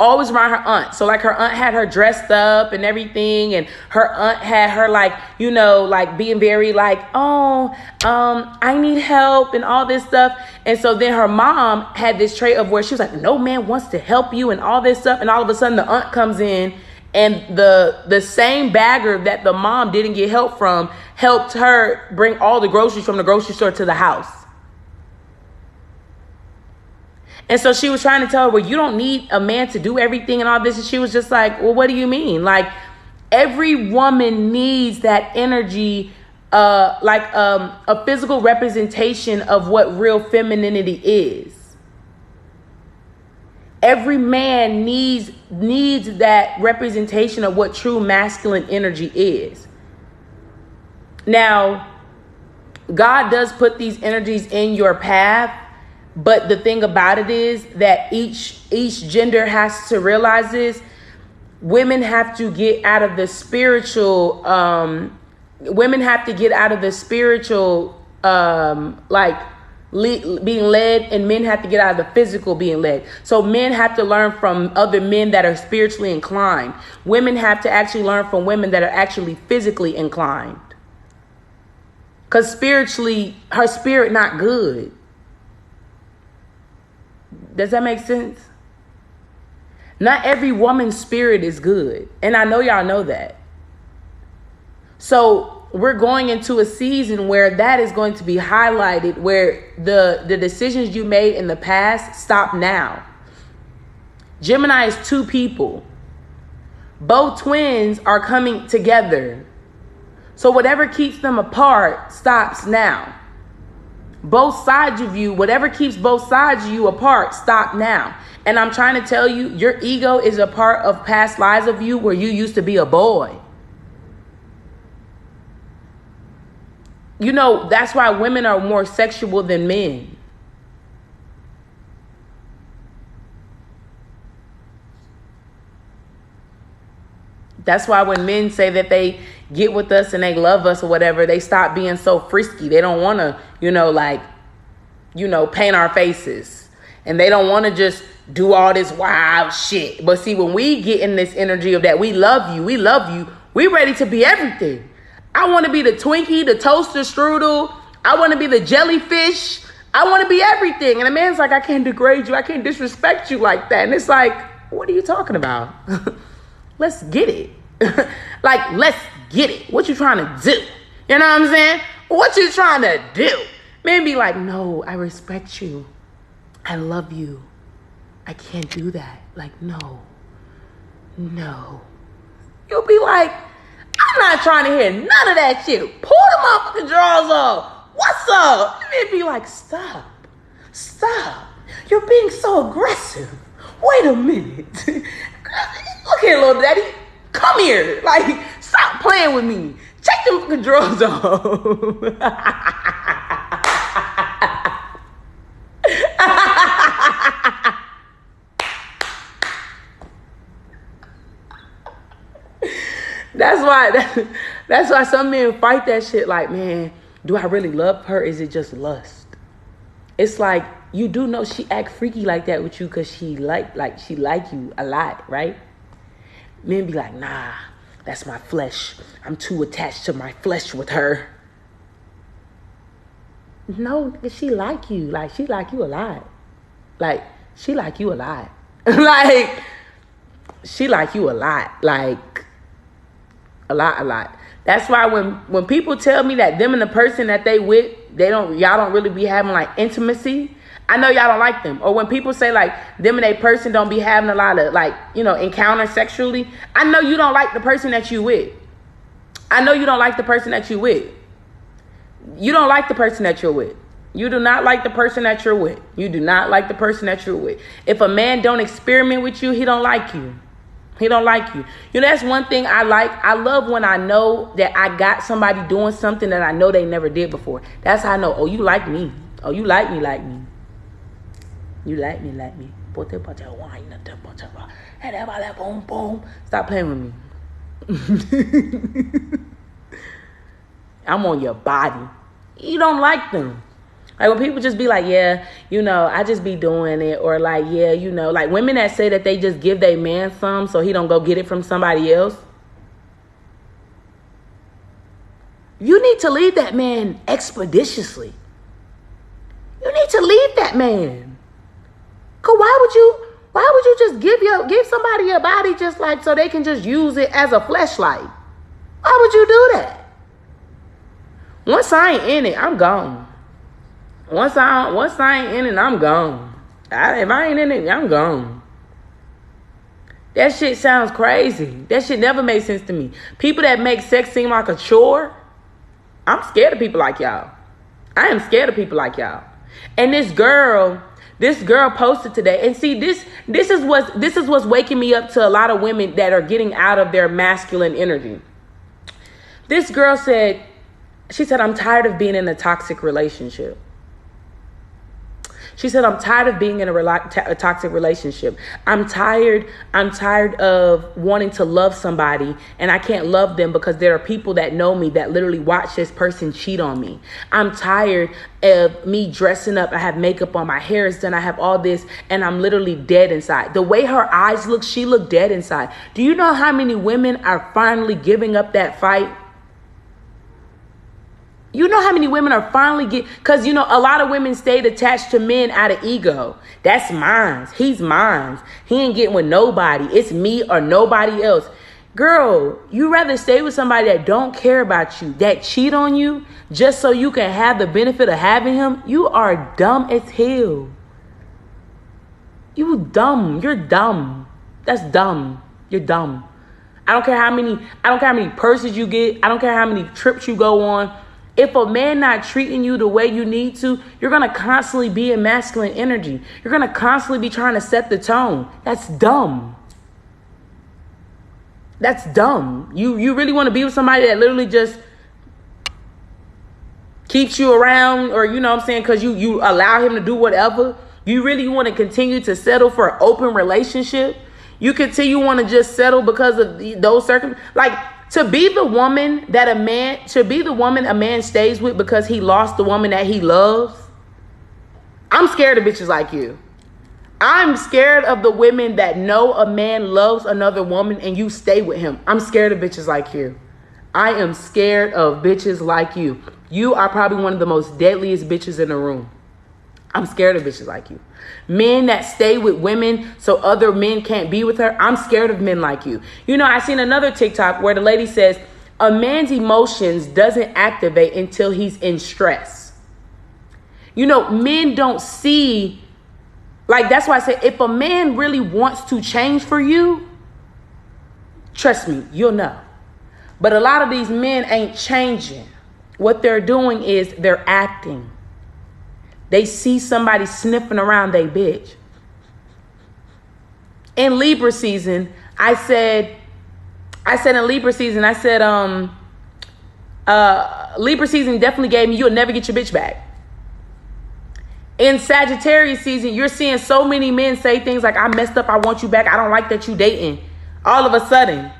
always around her aunt. So like her aunt had her dressed up and everything. And her aunt had her like, you know, like being very like, I need help and all this stuff. And so then her mom had this trait of where she was like, no man wants to help you and all this stuff. And all of a sudden the aunt comes in and the same bagger that the mom didn't get help from helped her bring all the groceries from the grocery store to the house. And so she was trying to tell her, well, you don't need a man to do everything and all this. And she was just like, well, what do you mean? Like, every woman needs that energy, a physical representation of what real femininity is. Every man needs that representation of what true masculine energy is. Now, God does put these energies in your path. But the thing about it is that each gender has to realize this. Women have to get out of the spiritual, being led, and men have to get out of the physical being led. So men have to learn from other men that are spiritually inclined. Women have to actually learn from women that are actually physically inclined. Because spiritually, her spirit not good. Does that make sense? Not every woman's spirit is good. And I know y'all know that. So we're going into a season where that is going to be highlighted, where the decisions you made in the past stop now. Gemini is two people. Both twins are coming together. So whatever keeps them apart stops now. Both sides of you, whatever keeps both sides of you apart, stop now. And I'm trying to tell you, your ego is a part of past lives of you where you used to be a boy. You know, that's why women are more sexual than men. That's why when men say that they get with us and they love us or whatever, they stop being so frisky. They don't want to, paint our faces. And they don't want to just do all this wild shit. But see, when we get in this energy of that, we love you, we ready to be everything. I want to be the Twinkie, the toaster strudel. I want to be the jellyfish. I want to be everything. And a man's like, I can't degrade you. I can't disrespect you like that. And it's like, what are you talking about? Let's get it. Let's get it. What you trying to do? You know what I'm saying? What you trying to do? Men be like, no, I respect you. I love you. I can't do that. Like, no. You'll be like, I'm not trying to hear none of that shit. Pull them motherfucking drawers off. What's up? And be like, stop. You're being so aggressive. Wait a minute. Look here, little daddy. Come here. Like, stop playing with me. Take them fucking drawers off. That's why some men fight that shit. Like, man, do I really love her? Is it just lust? It's like, you do know she act freaky like that with you because she like you a lot, right? Men be like, nah, that's my flesh. I'm too attached to my flesh with her. No, she like you. Like, she like you a lot. Like, she like you a lot. Like, she like you a lot. Like, a lot. That's why when people tell me that them and the person that they with, y'all don't really be having like intimacy, I know y'all don't like them. Or when people say like them and a person don't be having a lot of like, encounters sexually, I know you don't like the person that you with. I know you don't like the person that you with. You don't like the person that you're with. You do not like the person that you're with. You do not like the person that you're with. If a man don't experiment with you, he don't like you. He don't like you. That's one thing I like. I love when I know that I got somebody doing something that I know they never did before. That's how I know, oh, you like me. Oh, you like me like me. You like me like me. Stop playing with me. I'm on your body. You don't like them. Like when people just be like, yeah, I just be doing it. Or like, yeah, like women that say that they just give their man some so he don't go get it from somebody else. You need to leave that man expeditiously. You need to leave that man. Cause why would you just give somebody your body just like so they can just use it as a fleshlight? Why would you do that? Once I ain't in it, I'm gone. Once I ain't in it, I'm gone. If I ain't in it, I'm gone. That shit sounds crazy. That shit never made sense to me. People that make sex seem like a chore, I'm scared of people like y'all. I am scared of people like y'all. And this girl posted today, and see, this is what's waking me up to a lot of women that are getting out of their masculine energy. This girl said, I'm tired of being in a toxic relationship. She said, I'm tired of being in a toxic relationship. I'm tired of wanting to love somebody and I can't love them because there are people that know me that literally watch this person cheat on me. I'm tired of me dressing up. I have makeup on, my hair is done, I have all this, and I'm literally dead inside. The way her eyes look, she looked dead inside. Do you know how many women are finally giving up that fight? You know how many women are finally because, a lot of women stayed attached to men out of ego. That's mine. He's mine. He ain't getting with nobody. It's me or nobody else. Girl, you rather stay with somebody that don't care about you, that cheat on you just so you can have the benefit of having him? You are dumb as hell. You dumb. You're dumb. That's dumb. You're dumb. I don't care how many purses you get. I don't care how many trips you go on. If a man not treating you the way you need to, you're going to constantly be in masculine energy. You're going to constantly be trying to set the tone. That's dumb. That's dumb. You really want to be with somebody that literally just keeps you around, or because you allow him to do whatever? You really want to continue to settle for an open relationship? You want to just settle because of those circumstances? Like, to be the woman a man stays with because he lost the woman that he loves. I'm scared of bitches like you. I'm scared of the women that know a man loves another woman and you stay with him. I'm scared of bitches like you. I am scared of bitches like you. You are probably one of the most deadliest bitches in the room. I'm scared of bitches like you. Men that stay with women so other men can't be with her. I'm scared of men like you. I seen another TikTok where the lady says a man's emotions doesn't activate until he's in stress. Men don't see, like, that's why I say if a man really wants to change for you, trust me, you'll know. But a lot of these men ain't changing. What they're doing is they're acting. They see somebody sniffing around they bitch. In Libra season, I said in Libra season, Libra season definitely gave me, you'll never get your bitch back. In Sagittarius season, you're seeing so many men say things like, I messed up, I want you back, I don't like that you dating. All of a sudden,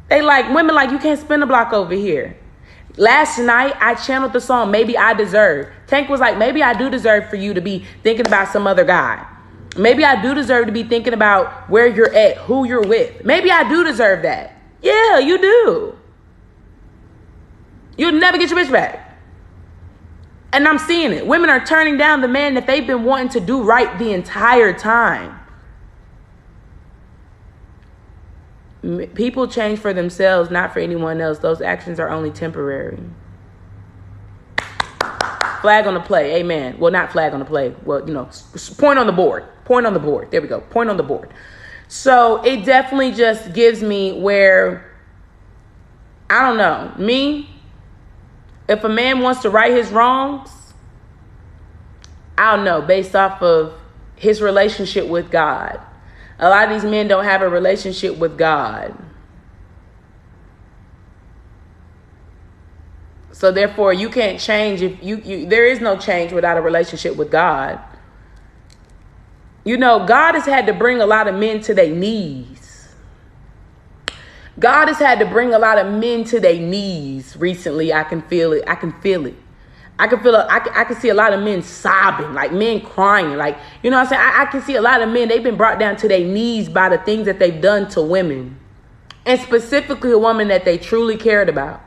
they like, women like, you can't spin the block over here. Last night, I channeled the song, Maybe I Deserve. Tank was like, maybe I do deserve for you to be thinking about some other guy. Maybe I do deserve to be thinking about where you're at, who you're with. Maybe I do deserve that. Yeah, you do. You'll never get your bitch back. And I'm seeing it. Women are turning down the man that they've been wanting to do right the entire time. People change for themselves, not for anyone else. Those actions are only temporary. Flag on the play. Amen. Well, not flag on the play. Well, point on the board. Point on the board. There we go. Point on the board. So it definitely just gives me where, I don't know, me, if a man wants to right his wrongs, I don't know, based off of his relationship with God. A lot of these men don't have a relationship with God. So therefore, you can't change if there is no change without a relationship with God. God has had to bring a lot of men to their knees. God has had to bring a lot of men to their knees recently. I can feel it. I can see a lot of men sobbing, like men crying. Like, you know what I'm saying? I can see a lot of men, they've been brought down to their knees by the things that they've done to women. And specifically a woman that they truly cared about.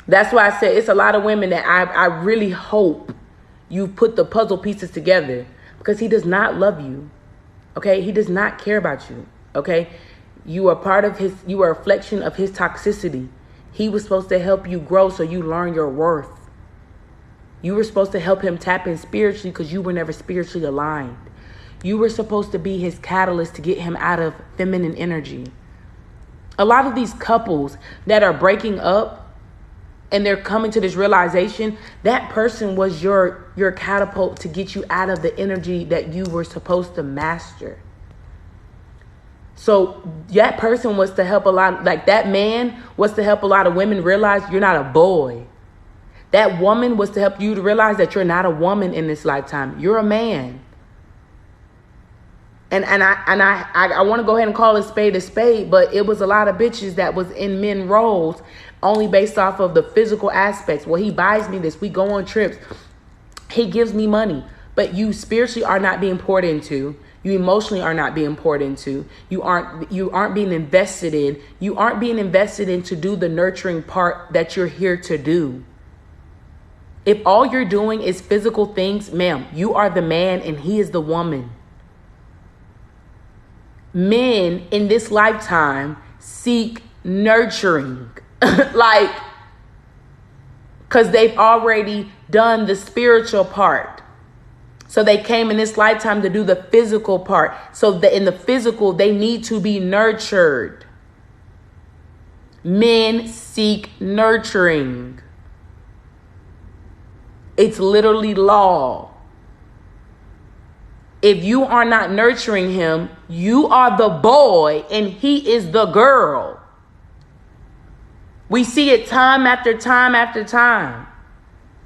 That's why I said it's a lot of women that I really hope you put the puzzle pieces together. Because he does not love you. Okay? He does not care about you. Okay? You are you are a reflection of his toxicity. He was supposed to help you grow so you learn your worth. You were supposed to help him tap in spiritually because you were never spiritually aligned. You were supposed to be his catalyst to get him out of feminine energy. A lot of these couples that are breaking up and they're coming to this realization, that person was your catapult to get you out of the energy that you were supposed to master. So that person was to help that man was to help a lot of women realize you're not a boy. That woman was to help you to realize that you're not a woman in this lifetime. You're a man. And I want to go ahead and call a spade, but it was a lot of bitches that was in men roles only based off of the physical aspects. Well, he buys me this. We go on trips. He gives me money. But you spiritually are not being poured into. You emotionally are not being poured into. You aren't being invested in. You aren't being invested in to do the nurturing part that you're here to do. If all you're doing is physical things, ma'am, you are the man and he is the woman. Men in this lifetime seek nurturing. Because they've already done the spiritual part. So they came in this lifetime to do the physical part. So that in the physical, they need to be nurtured. Men seek nurturing. It's literally law. If you are not nurturing him, you are the boy and he is the girl. We see it time after time after time.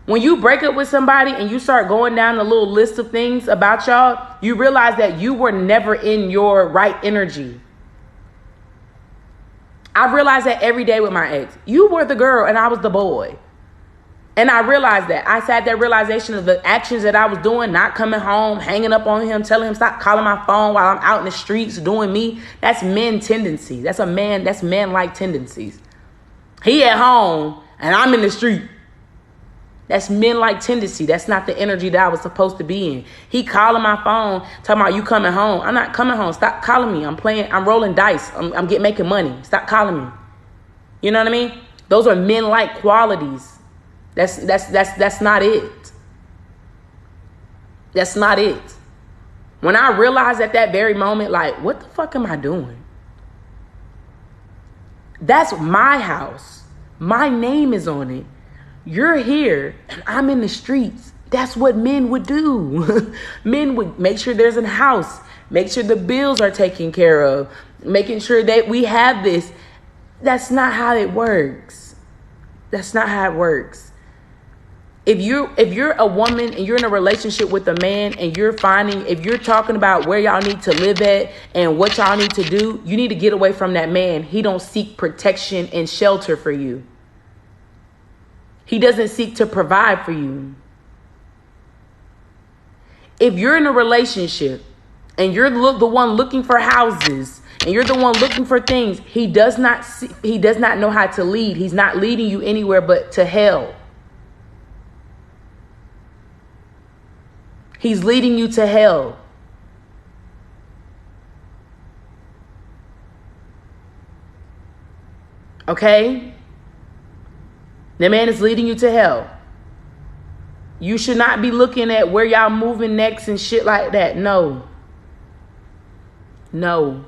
When you break up with somebody and you start going down a little list of things about y'all, you realize that you were never in your right energy. I realized that every day with my ex. You were the girl and I was the boy. And I realized that. I had that realization of the actions that I was doing, not coming home, hanging up on him, telling him stop calling my phone while I'm out in the streets doing me. That's men tendencies. That's man-like tendencies. He at home and I'm in the street. That's men-like tendency. That's not the energy that I was supposed to be in. He calling my phone, talking about you coming home. I'm not coming home. Stop calling me. I'm rolling dice. I'm making money. Stop calling me. You know what I mean? Those are men-like qualities. That's not it. That's not it. When I realized at that very moment, like, what the fuck am I doing? That's my house. My name is on it. You're here and I'm in the streets. That's what men would do. Men would make sure there's a house, make sure the bills are taken care of, making sure that we have this. That's not how it works. That's not how it works. If you're a woman and you're in a relationship with a man and if you're talking about where y'all need to live at and what y'all need to do, you need to get away from that man. He don't seek protection and shelter for you. He doesn't seek to provide for you. If you're in a relationship and you're the one looking for houses and you're the one looking for things, he does not know how to lead. He's not leading you anywhere but to hell. He's leading you to hell. Okay? The man is leading you to hell. You should not be looking at where y'all moving next and shit like that. No. No.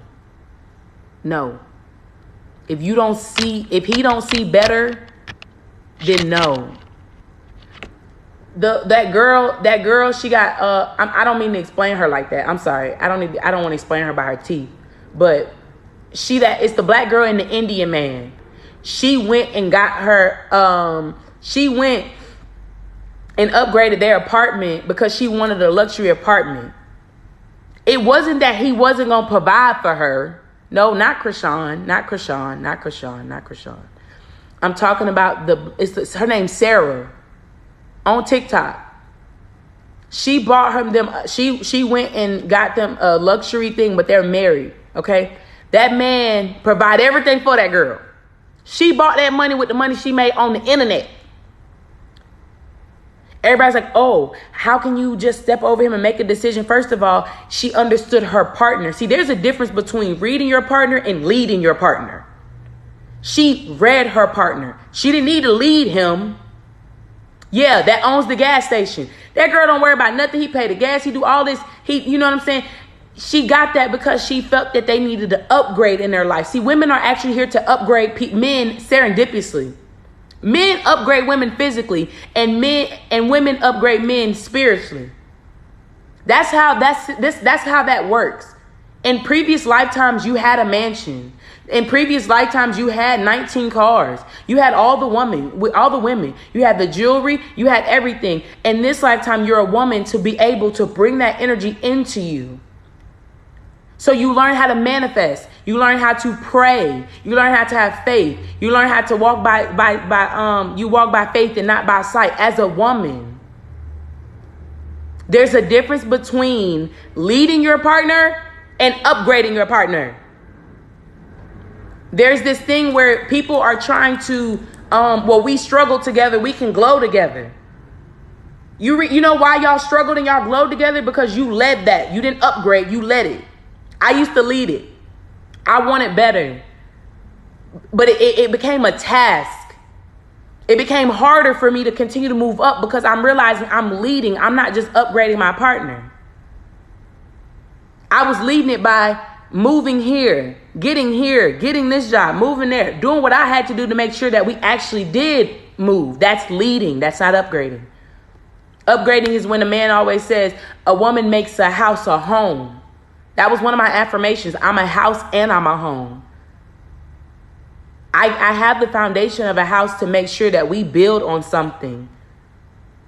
No. If he don't see better, then no. That girl, she got I don't mean to explain her like that. I'm sorry. I don't want to explain her by her teeth. But it's the black girl and the Indian man. She went and got her she went and upgraded their apartment because she wanted a luxury apartment. It wasn't that he wasn't going to provide for her. No, not Krishan. I'm talking about her name's Sarah. On TikTok, she bought she went and got them a luxury thing, but they're married. Okay, that man provided everything for that girl. She bought that money with the money she made on the internet. Everybody's like, oh, how can you just step over him and make a decision? First of all, she understood her partner. See, there's a difference between reading your partner and leading your partner. She read her partner. She didn't need to lead him. Yeah, that owns the gas station. That girl don't worry about nothing. He pay the gas. He do all this. You know what I'm saying? She got that because she felt that they needed to upgrade in their life. See, women are actually here to upgrade men serendipitously. Men upgrade women physically, and women upgrade men spiritually. That's how that works. In previous lifetimes, you had a mansion. In previous lifetimes, you had 19 cars. You had all the women. You had the jewelry. You had everything. In this lifetime, you're a woman to be able to bring that energy into you. So you learn how to manifest. You learn how to pray. You learn how to have faith. You learn how to walk you walk by faith and not by sight as a woman. There's a difference between leading your partner and upgrading your partner. There's this thing where people are trying to, we struggle together, we can glow together. You know why y'all struggled and y'all glowed together? Because you led that. You didn't upgrade, you led it. I used to lead it. I wanted better. But it became a task. It became harder for me to continue to move up because I'm realizing I'm leading. I'm not just upgrading my partner. I was leading it by moving here, getting this job, moving there, doing what I had to do to make sure that we actually did move. That's leading. That's not upgrading. Upgrading is when a man always says a woman makes a house a home. That was one of my affirmations. I'm a house and I'm a home. I have the foundation of a house to make sure that we build on something.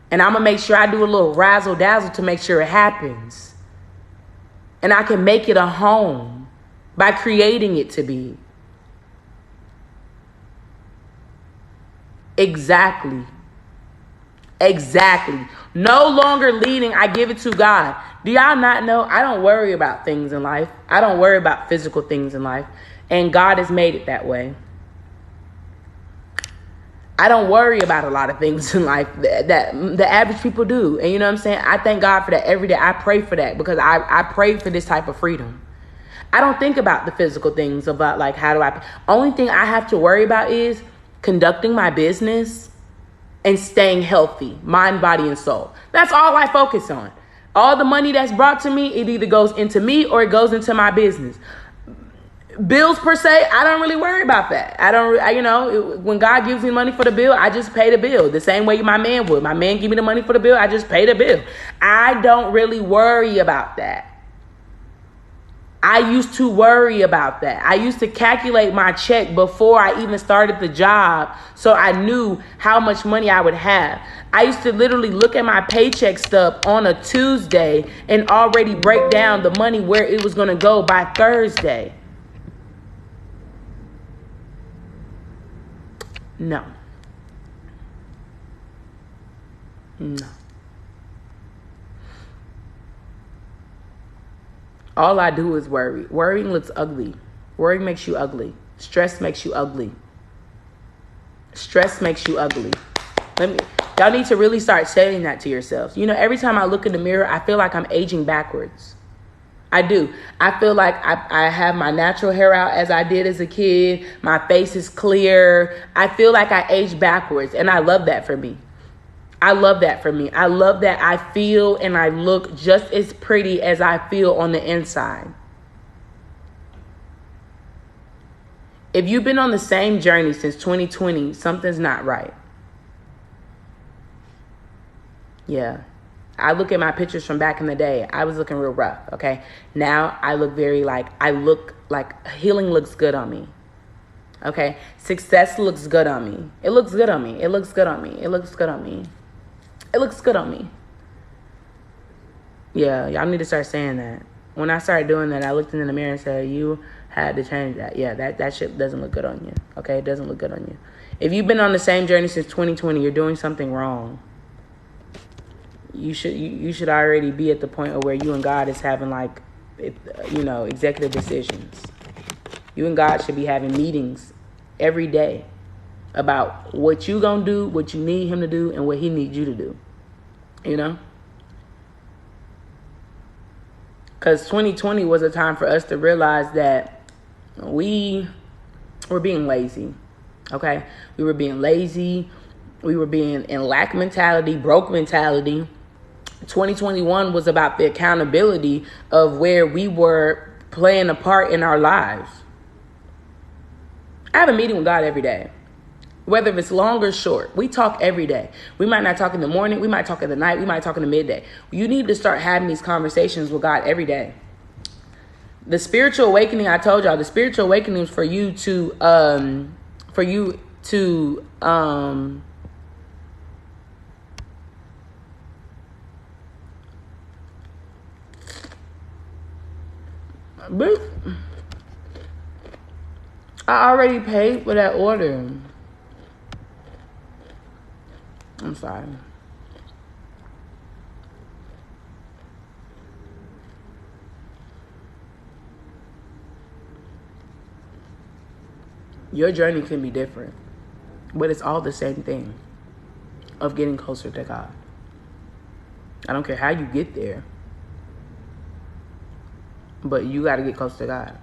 And I'm going to make sure I do a little razzle dazzle to make sure it happens. And I can make it a home by creating it to be. Exactly. No longer leading, I give it to God. Do y'all not know? I don't worry about things in life. I don't worry about physical things in life. And God has made it that way. I don't worry about a lot of things in life that the average people do. And you know what I'm saying? I thank God for that every day. I pray for that because I pray for this type of freedom. I don't think about the physical things about like only thing I have to worry about is conducting my business and staying healthy, mind, body, and soul. That's all I focus on. All the money that's brought to me, it either goes into me or it goes into my business. Bills per se, I don't really worry about that. When God gives me money for the bill, I just pay the bill the same way my man would. My man give me the money for the bill, I just pay the bill. I don't really worry about that. I used to worry about that. I used to calculate my check before I even started the job so I knew how much money I would have. I used to literally look at my paycheck stub on a Tuesday and already break down the money where it was going to go by Thursday. No. All I do is worry. Worrying looks ugly. Worrying makes you ugly. Stress makes you ugly. Stress makes you ugly. Y'all need to really start saying that to yourselves. You know, every time I look in the mirror, I feel like I'm aging backwards. I do. I feel like I have my natural hair out as I did as a kid. My face is clear. I feel like I age backwards, and I love that for me. I love that for me. I love that I feel and I look just as pretty as I feel on the inside. If you've been on the same journey since 2020, something's not right. Yeah. I look at my pictures from back in the day. I was looking real rough, okay? Now I look I look like healing looks good on me. Okay? Success looks good on me. It looks good on me. It looks good on me. It looks good on me. It looks good on me. Yeah, y'all need to start saying that. When I started doing that, I looked in the mirror and said, you had to change that. Yeah, that shit doesn't look good on you. Okay, it doesn't look good on you. If you've been on the same journey since 2020, you're doing something wrong. You should already be at the point where you and God is having executive decisions. You and God should be having meetings every day about what you gonna do, what you need him to do, and what he needs you to do. You know? Because 2020 was a time for us to realize that we were being lazy. Okay? We were being lazy. We were being in lack mentality, broke mentality. 2021 was about the accountability of where we were playing a part in our lives. I have a meeting with God every day. Whether it's long or short, we talk every day. We might not talk in the morning. We might talk in the night. We might talk in the midday. You need to start having these conversations with God every day. The spiritual awakening, I told y'all, the spiritual awakening is for you to but I already paid for that order. I'm sorry. Your journey can be different, but it's all the same thing of getting closer to God. I don't care how you get there, but you got to get close to God.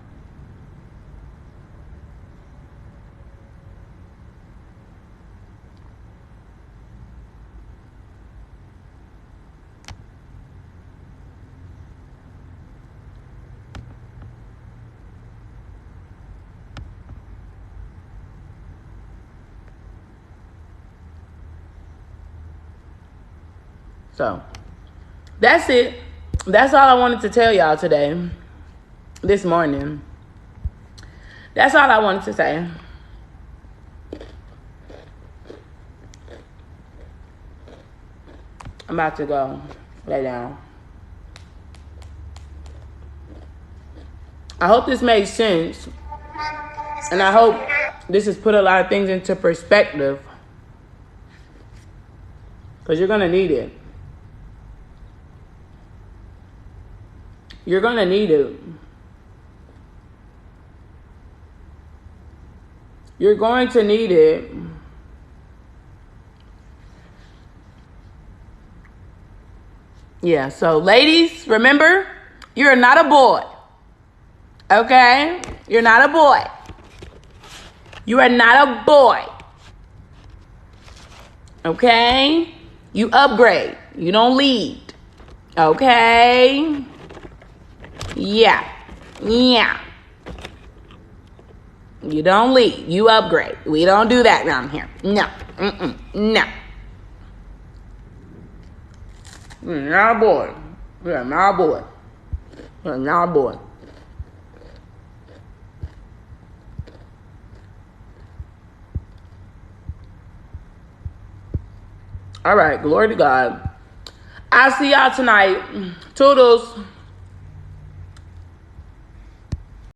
So, that's it. That's all I wanted to tell y'all today, this morning. That's all I wanted to say. I'm about to go lay down. I hope this made sense. And I hope this has put a lot of things into perspective. Because you're going to need it. You're going to need it. You're going to need it. Yeah, so ladies, remember, you're not a boy. Okay? You're not a boy. You are not a boy. Okay? You upgrade. You don't lead. Okay? Yeah. You don't lead. You upgrade. We don't do that around here. No. No. You're not a boy. You're not a boy. You're not a boy. All right, glory to God. I'll see y'all tonight. Toodles.